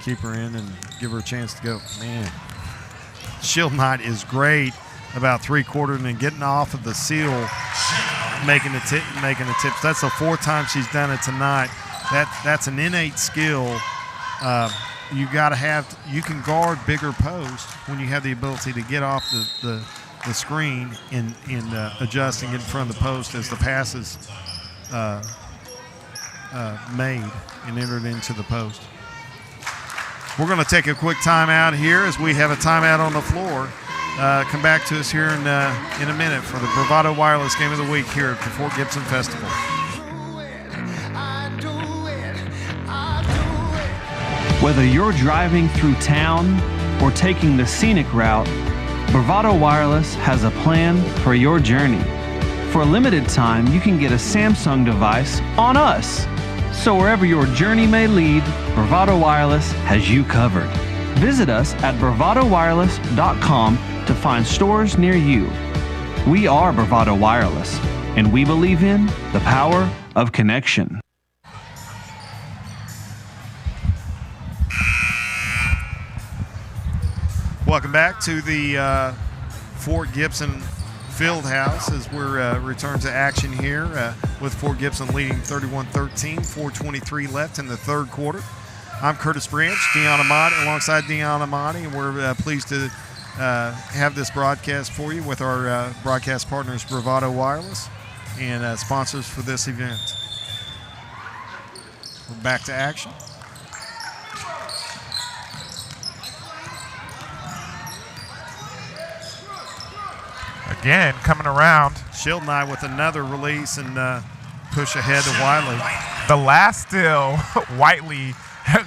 Speaker 5: keep her in and give her a chance to go. Man, Shield Knight is great about three-quartering and getting off of the seal, making the tips. That's the fourth time she's done it tonight. That's an innate skill. You got to have. You can guard bigger posts when you have the ability to get off the screen and adjust and get in front of the post as the passes made and entered into the post. We're going to take a quick timeout here as we have a timeout on the floor. Come back to us here in a minute for the Bravado Wireless Game of the Week here at the Fort Gibson Festival.
Speaker 8: Whether you're driving through town or taking the scenic route, Bravado Wireless has a plan for your journey. For a limited time, you can get a Samsung device on us. So wherever your journey may lead, Bravado Wireless has you covered. Visit us at bravadowireless.com to find stores near you. We are Bravado Wireless, and we believe in the power of connection.
Speaker 5: Welcome back to the Fort Gibson Fieldhouse as we're return to action here with Fort Gibson leading 31-13, 4:23 left in the third quarter. I'm Curtis Branch, Deanna Amati, alongside Deanna Amati, and we're pleased to have this broadcast for you with our broadcast partners Bravado Wireless and sponsors for this event. We're back to action.
Speaker 6: Again, coming around.
Speaker 5: Shield Knight with another release and push ahead to Wiley.
Speaker 6: The last steal, Whiteley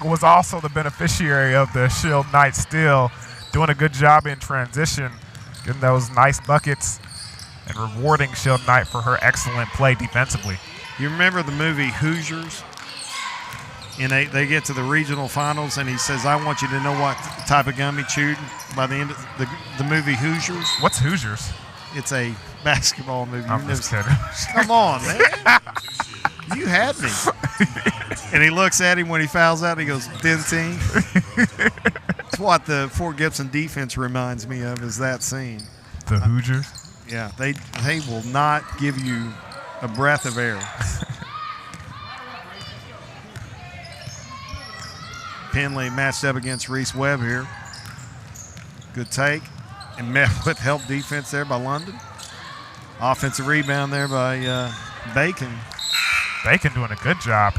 Speaker 6: was also the beneficiary of the Shield Knight steal, doing a good job in transition, getting those nice buckets and rewarding Shield Knight for her excellent play defensively.
Speaker 5: You remember the movie Hoosiers? And they get to the regional finals, and he says, I want you to know what type of gum he chewed by the end of the movie Hoosiers.
Speaker 6: What's Hoosiers?
Speaker 5: It's a basketball movie.
Speaker 6: I'm just kidding.
Speaker 5: Come on, man. You had me. And he looks at him when he fouls out, and he goes, Denting. That's what the Fort Gibson defense reminds me of, is that scene.
Speaker 6: The Hoosiers?
Speaker 5: Yeah, they will not give you a breath of air. Penley matched up against Reese Webb here. Good take. And met with help defense there by London. Offensive rebound there by Bacon.
Speaker 6: Bacon doing a good job.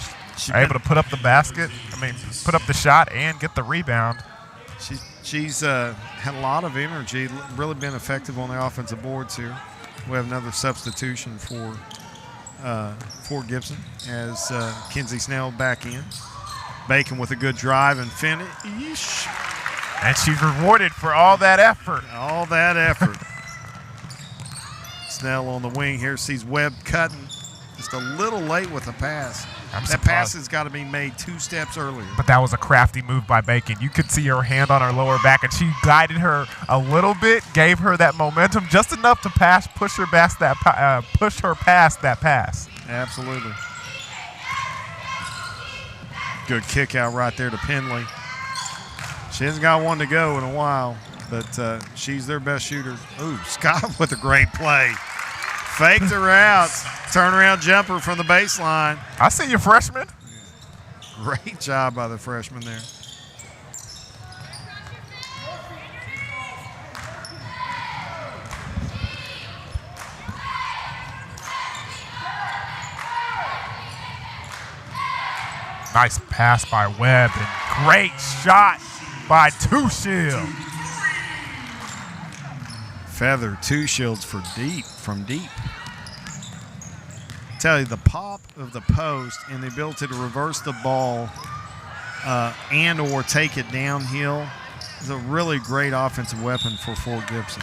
Speaker 6: Able to put up the basket, put up the shot and get the rebound.
Speaker 5: She's had a lot of energy, really been effective on the offensive boards here. We have another substitution for Fort Gibson as Kinsey Snell back in. Bacon with a good drive and finish. Yeesh.
Speaker 6: And she's rewarded for all that effort.
Speaker 5: All that effort. Snell on the wing here sees Webb cutting just a little late with a pass. That pass has got to be made 2 steps earlier.
Speaker 6: But that was a crafty move by Bacon. You could see her hand on her lower back, and she guided her a little bit, gave her that momentum just enough to push her past that pass.
Speaker 5: Absolutely. Good kick out right there to Penley. She hasn't got one to go in a while, but she's their best shooter. Ooh, Scott with a great play. Faked her out. Turnaround jumper from the baseline.
Speaker 6: I see you, freshman.
Speaker 5: Great job by the freshman there.
Speaker 6: Nice pass by Webb and great shot by Two Shield.
Speaker 5: Feather Two Shields from deep. Tell you, the pop of the post and the ability to reverse the ball and or take it downhill is a really great offensive weapon for Fort Gibson.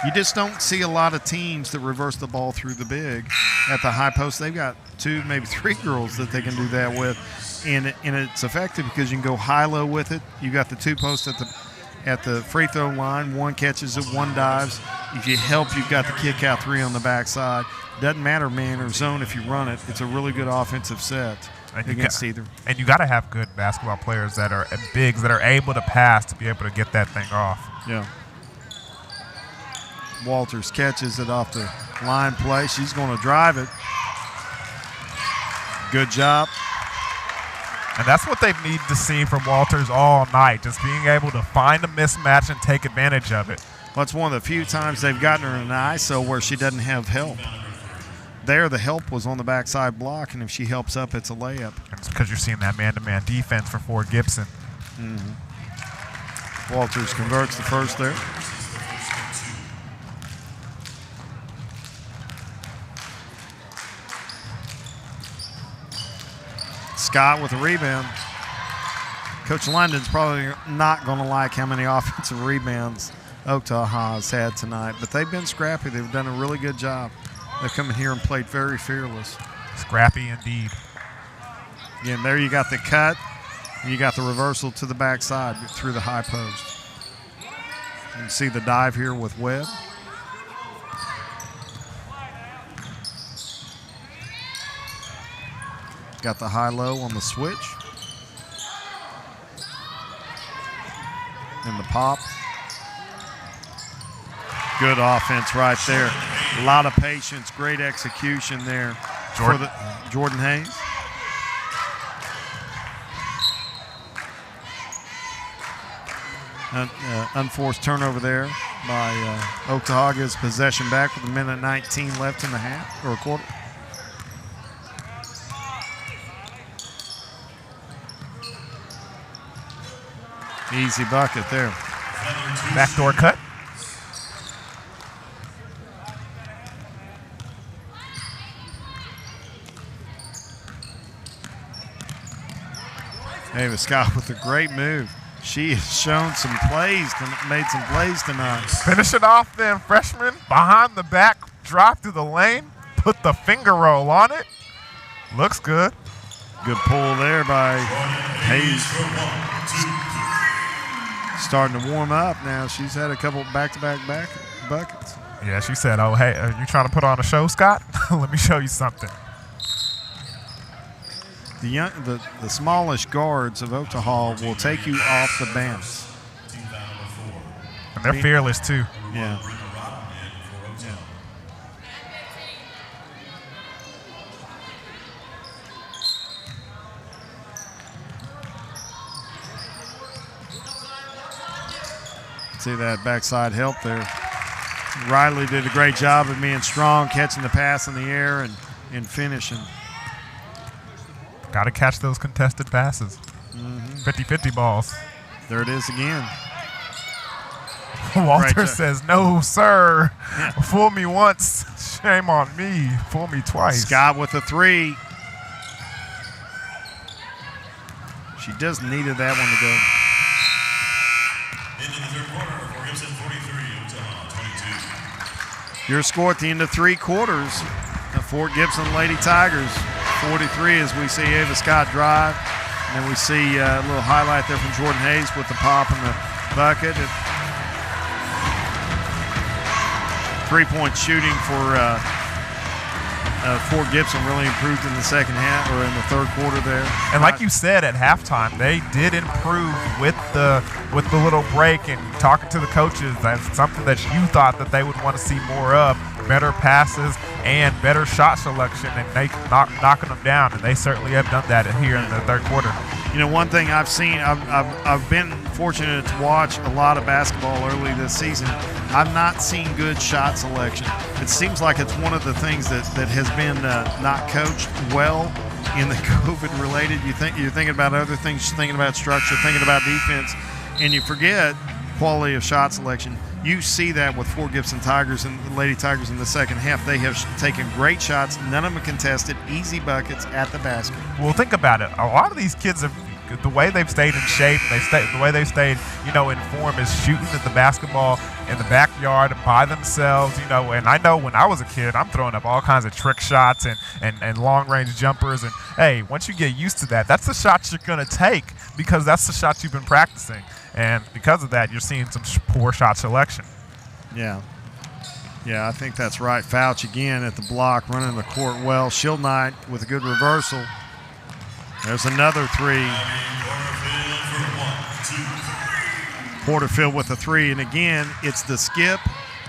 Speaker 5: You just don't see a lot of teams that reverse the ball through the big at the high post. They've got 2, maybe 3 girls that they can do that with, and it's effective because you can go high-low with it. You got the 2 posts at the free throw line. 1 catches it, 1 dives. If you help, you've got the kick out 3 on the backside. Doesn't matter man or zone if you run it. It's a really good offensive set against either.
Speaker 6: And you got to have good basketball players that are bigs that are able to pass to be able to get that thing off.
Speaker 5: Yeah. Walters catches it off the line play. She's going to drive it. Good job.
Speaker 6: And that's what they've needed to see from Walters all night, just being able to find a mismatch and take advantage of it.
Speaker 5: Well, it's one of the few times they've gotten her in an ISO where she doesn't have help. There, the help was on the backside block, and if she helps up, it's a layup.
Speaker 6: And it's because you're seeing that man-to-man defense for Fort Gibson.
Speaker 5: Mm-hmm. Walters converts the first there. Scott with a rebound. Coach London's probably not going to like how many offensive rebounds OKTAHA has had tonight, but they've been scrappy. They've done a really good job. They've come in here and played very fearless.
Speaker 6: Scrappy indeed.
Speaker 5: Again, there you got the cut, and you got the reversal to the backside through the high post. You can see the dive here with Webb. Got the high-low on the switch. And the pop. Good offense right there. A lot of patience, great execution there for Jordan Hayes. Unforced turnover there by OKTAHA. Gives possession back with 1:19 left in the half, or a quarter. Easy bucket there.
Speaker 6: Backdoor cut.
Speaker 5: Ava Scott with a great move. She has shown some plays, made some plays tonight.
Speaker 6: Finish it off then, freshman. Behind the back, drop through the lane. Put the finger roll on it. Looks good.
Speaker 5: Good pull there by Hayes. Starting to warm up now. She's had a couple back-to-back buckets.
Speaker 6: Yeah, she said, oh, hey, are you trying to put on a show, Scott? Let me show you something.
Speaker 5: The smallish guards of OKTAHA will take you off the bounce.
Speaker 6: And they're fearless, too.
Speaker 5: Yeah. See that backside help there. Riley did a great job of being strong, catching the pass in the air and finishing.
Speaker 6: Got to catch those contested passes. 50-50 balls.
Speaker 5: There it is again.
Speaker 6: Walter says, no, sir. Yeah. Fool me once, shame on me. Fool me twice.
Speaker 5: Scott with a three. She just needed that one to go.
Speaker 7: Into the third quarter for Gibson 43, OKTAHA 22.
Speaker 5: Your score at the end of 3 quarters, the Fort Gibson Lady Tigers 43 as we see Ava Scott drive. And then we see a little highlight there from Jordan Hayes with the pop and the bucket. 3-point shooting for Fort Gibson really improved in the second half or in the third quarter there.
Speaker 6: And like you said at halftime, they did improve with the little break and talking to the coaches. That's something that you thought that they would want to see more of. Better passes and better shot selection, and they knocking them down, and they certainly have done that here in the third quarter.
Speaker 5: You know, one thing I've seen, I've been fortunate to watch a lot of basketball early this season. I've not seen good shot selection. It seems like it's one of the things that has been not coached well in the COVID-related. You're thinking about other things, thinking about structure, thinking about defense, and you forget quality of shot selection. You see that with Fort Gibson Tigers and the Lady Tigers in the second half. They have taken great shots, none of them contested, easy buckets at the basket.
Speaker 6: Well, think about it. A lot of these kids have, the way they've stayed in shape, the way they've stayed, in form is shooting at the basketball in the backyard by themselves, and I know when I was a kid, I'm throwing up all kinds of trick shots and long-range jumpers, and hey, once you get used to that, that's the shots you're going to take because that's the shots you've been practicing. And because of that, you're seeing some poor shot selection.
Speaker 5: Yeah. Yeah, I think that's right. Fouch again at the block, running the court well. Shield Knight with a good reversal. There's another three. Porterfield with a three. And again, it's the skip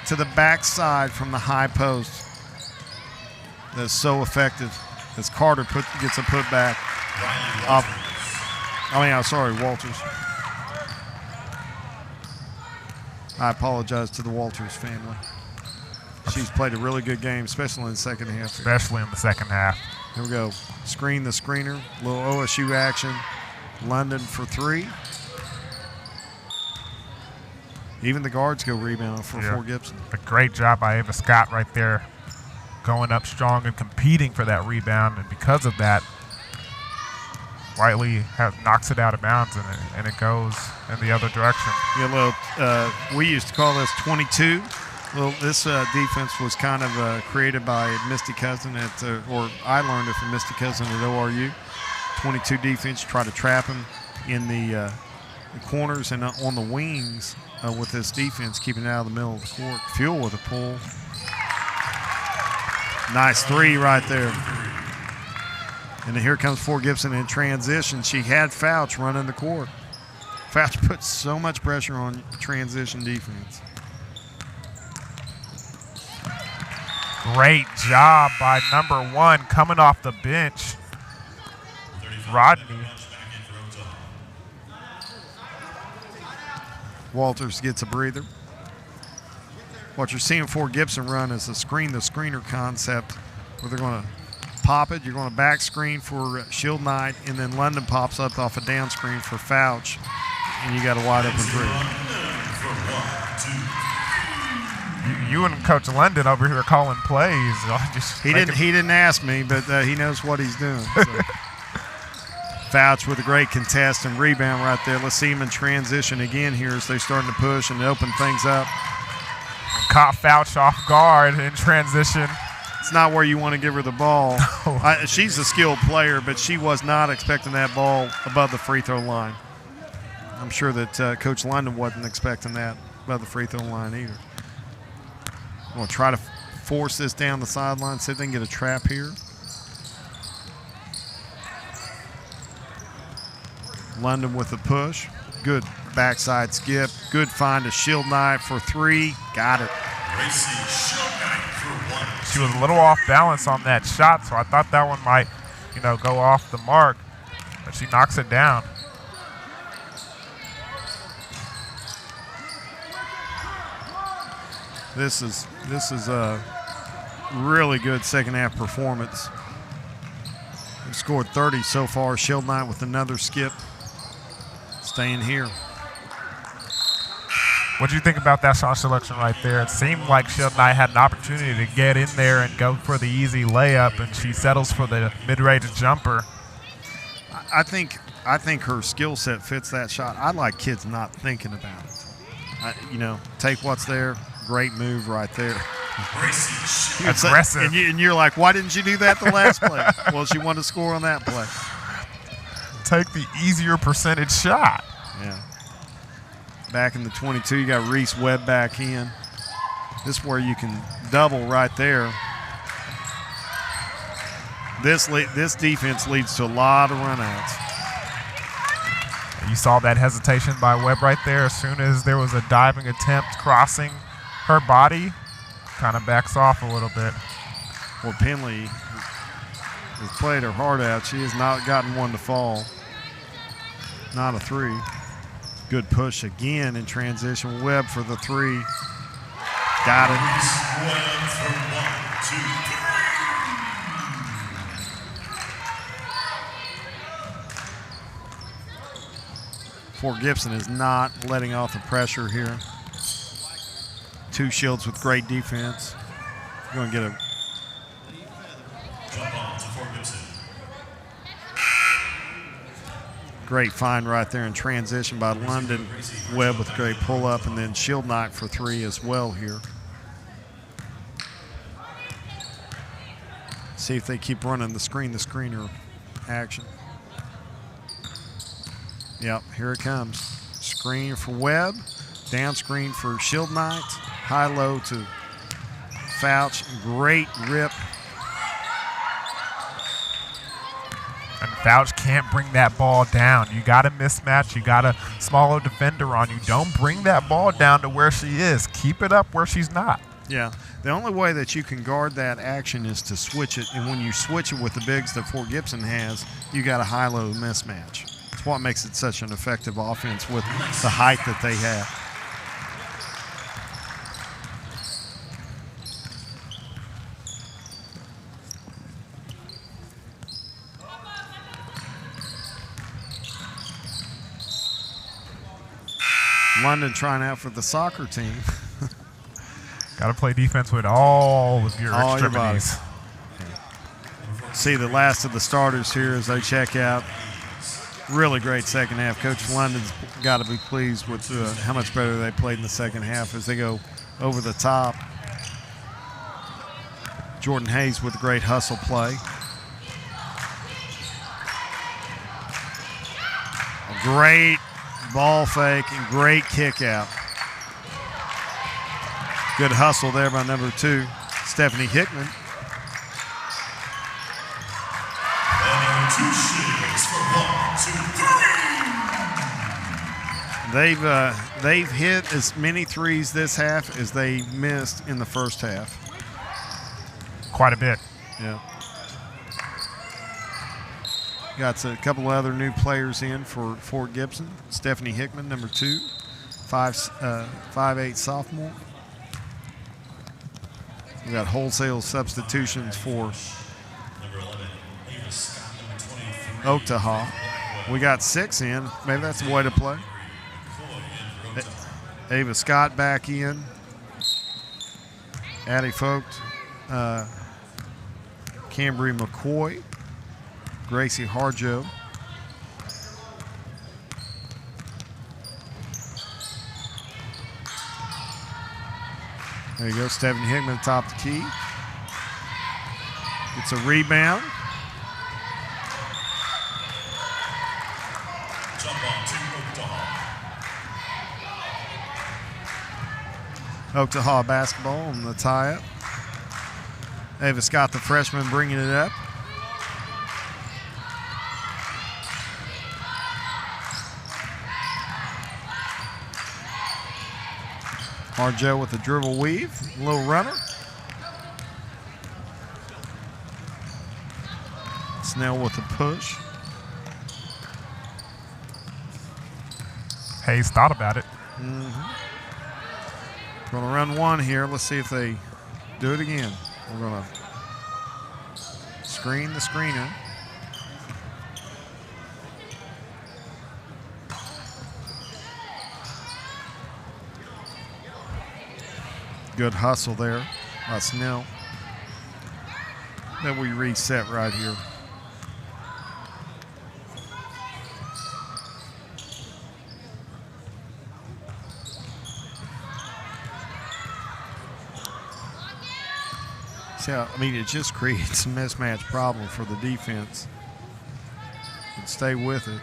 Speaker 5: to the backside from the high post. That's so effective as Carter gets a putback. Walters. I apologize to the Walters family. She's played a really good game, especially in the second half. Here we go. Screen the screener. Little OSU action. London for three. Even the guards go rebound for Fort Gibson.
Speaker 6: A great job by Ava Scott right there, going up strong and competing for that rebound. And because of that, Whiteley knocks it out of bounds, and it goes in the other direction.
Speaker 5: Yeah, we used to call this 22. This defense was kind of created by Misty Cousin or I learned it from Misty Cousin at ORU. 22 defense, try to trap him in the corners and on the wings with this defense, keeping it out of the middle of the court. Fuel with a pull. Nice three right there. And then here comes Fort Gibson in transition. She had Fouch running the court. Fouch puts so much pressure on transition defense.
Speaker 6: Great job by number 1 coming off the bench, Rodney.
Speaker 5: Walters gets a breather. What you're seeing Fort Gibson run is a screen-the-screener concept where they're going to pop it. You're going to back screen for Shield Knight, and then London pops up off a down screen for Fouch. and you got a wide open three.
Speaker 6: You and Coach London over here calling plays.
Speaker 5: He didn't ask me, but he knows what he's doing. So. Fouch with a great contest and rebound right there. Let's see him in transition again here as they're starting to push and open things up.
Speaker 6: Caught Fouch off guard in transition.
Speaker 5: It's not where you want to give her the ball. She's a skilled player, but she was not expecting that ball above the free throw line. I'm sure that Coach London wasn't expecting that above the free throw line either. We'll try to force this down the sideline, see if they can get a trap here. London with the push. Good backside skip. Good find to Shield Knight for three. Got it.
Speaker 6: She was a little off balance on that shot, so I thought that one might, go off the mark. But she knocks it down.
Speaker 5: This is a really good second half performance. We've scored 30 so far. Shield Knight with another skip. Staying here.
Speaker 6: What do you think about that shot selection right there? It seemed like Shield Knight had an opportunity to get in there and go for the easy layup, and she settles for the mid-range jumper.
Speaker 5: I think her skill set fits that shot. I like kids not thinking about it. Take what's there. Great move right there.
Speaker 6: Aggressive.
Speaker 5: And you're like, why didn't you do that the last play? Well, she wanted to score on that play.
Speaker 6: Take the easier percentage shot.
Speaker 5: Yeah. Back in the 22, you got Reese Webb back in. This is where you can double right there. This defense leads to a lot of runouts.
Speaker 6: You saw that hesitation by Webb right there. As soon as there was a diving attempt crossing her body, kind of backs off a little bit.
Speaker 5: Well, Penley has played her heart out. She has not gotten one to fall. Not a three. Good push again in transition. Webb for the three. Got it.
Speaker 7: Webb for 1, 2, 3.
Speaker 5: Fort Gibson is not letting off the pressure here. Two Shields with great defense. Going to get a
Speaker 7: Jump on to Fort Gibson.
Speaker 5: great find right there in transition by London. Webb with a great pull-up, and then Shield Knight for three as well here. See if they keep running the screener action. Yep, here it comes. Screen for Webb. Down screen for Shield Knight. High-low to Fouch. Great rip.
Speaker 6: And Fouch can't bring that ball down. You got a mismatch. You got a smaller defender on you. Don't bring that ball down to where she is. Keep it up where she's not.
Speaker 5: Yeah. The only way that you can guard that action is to switch it. And when you switch it with the bigs that Fort Gibson has, you got a high-low mismatch. It's what makes it such an effective offense with the height that they have. London trying out for the soccer team.
Speaker 6: Got to play defense with all of your extremities.
Speaker 5: See the last of the starters here as they check out. Really great second half. Coach London's got to be pleased with how much better they played in the second half as they go over the top. Jordan Hayes with a great hustle play. A great ball fake and great kick out. Good hustle there by number 2, Stephanie Hickman. They've hit as many threes this half as they missed in the first half.
Speaker 6: Quite a bit.
Speaker 5: Yeah. Got a couple other new players in for Fort Gibson. Stephanie Hickman, number 2, 5'8" sophomore. We got wholesale substitutions for OKTAHA. We got 6 in. Maybe that's the way to play. Ava Scott back in. Addie Vogt, Cambry McCoy, Gracie Harjo. There you go, Stephanie Hickman atop the key. It's a rebound.
Speaker 7: Jump on to OKTAHA.
Speaker 5: OKTAHA basketball on the tie-up. Ava Scott, the freshman, bringing it up. Harjo with a dribble weave, little runner. Snell with a push.
Speaker 6: Hayes thought about it.
Speaker 5: Going to run one here. Let's see if they do it again. We're going to screen the screener. Good hustle there by Snell. Then we reset right here. I mean, it just creates a mismatch problem for the defense. And stay with it.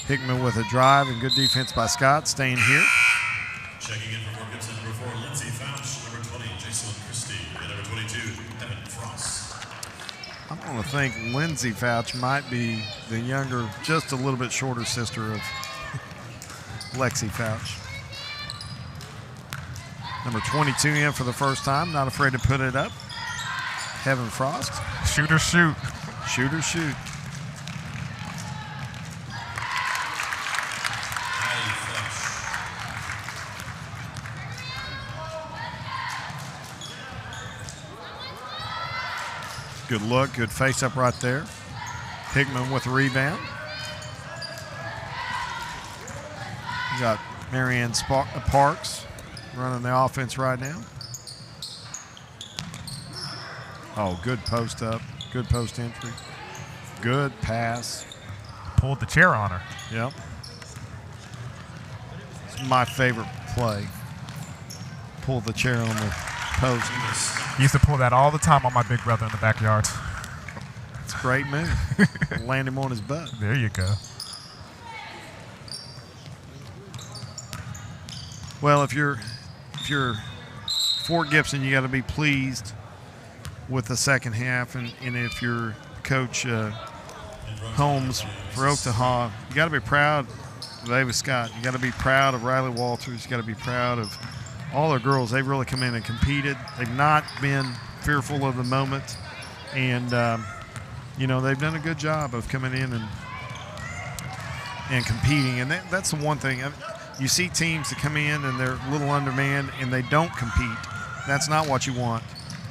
Speaker 5: Hickman with a drive and good defense by Scott, staying here.
Speaker 7: Checking in for Gibson, number 4, Lindsay Fouch, number 20, Jason Christie, and number 22, Evan Frost.
Speaker 5: I'm going to think Lindsay Fouch might be the younger, just a little bit shorter sister of Lexi Fouch. Number 22 in for the first time, not afraid to put it up. Evan Frost.
Speaker 6: Shoot or shoot.
Speaker 5: Shoot or shoot. Good look, good face up right there. Hickman with a rebound. You got Marianne Parks running the offense right now. Oh, good post up, good post entry. Good pass.
Speaker 6: Pulled the chair on her.
Speaker 5: Yep. It's my favorite play. Pull the chair on the post.
Speaker 6: Used to pull that all the time on my big brother in the backyard.
Speaker 5: It's a great move. Land him on his butt.
Speaker 6: There you go.
Speaker 5: Well, if you're Fort Gibson, you got to be pleased with the second half, and if you're Coach Holmes for OKTAHA, you got to be proud of Ava Scott. You got to be proud of Riley Walters. You got to be proud of all our girls. They've really come in and competed. They've not been fearful of the moment, and they've done a good job of coming in and competing. And that's the one thing. You see teams that come in and they're a little undermanned and they don't compete. That's not what you want.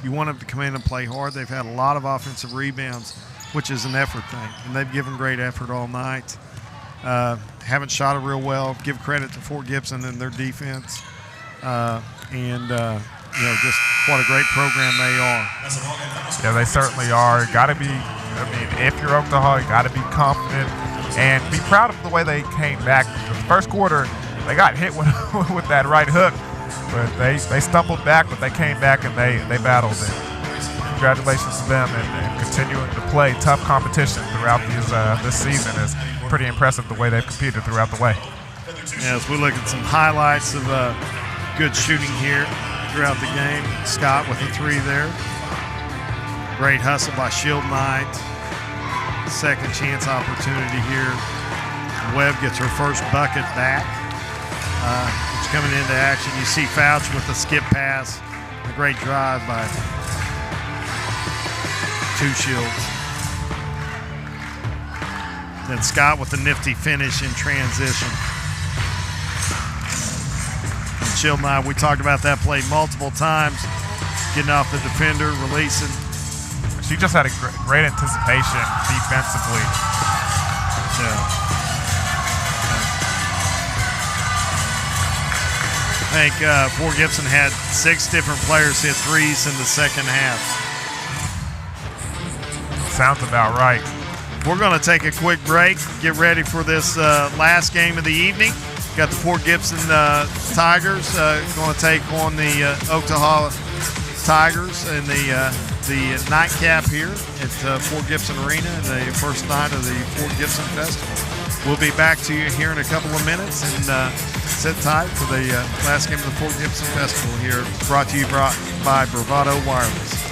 Speaker 5: You want them to come in and play hard. They've had a lot of offensive rebounds, which is an effort thing, and they've given great effort all night. Haven't shot it real well. Give credit to Fort Gibson and their defense. Just what a great program they are.
Speaker 6: Yeah, they certainly are. Got to be, if you're OKTAHA, you got to be confident and be proud of the way they came back. The first quarter, they got hit with that right hook, but they stumbled back, but they came back and they battled it. Congratulations to them and continuing to play tough competition throughout this season is pretty impressive the way they've competed throughout the way.
Speaker 5: As we look at some highlights of good shooting here throughout the game. Scott with a three there. Great hustle by Shield Knight. Second chance opportunity here. Webb gets her first bucket back. It's coming into action. You see Fouch with the skip pass. A great drive by Two Shields. Then Scott with the nifty finish in transition. And Shield Knight, we talked about that play multiple times. Getting off the defender, releasing.
Speaker 6: She just had a great anticipation defensively.
Speaker 5: Yeah. I think Fort Gibson had 6 different players hit threes in the second half.
Speaker 6: Sounds about right.
Speaker 5: We're going to take a quick break, get ready for this last game of the evening. Got the Fort Gibson Tigers going to take on the OKTAHA Tigers in the nightcap here at Fort Gibson Arena, the first night of the Fort Gibson Festival. We'll be back to you here in a couple of minutes, and sit tight for the last game of the Fort Gibson Festival here, brought to you by Bravado Wireless.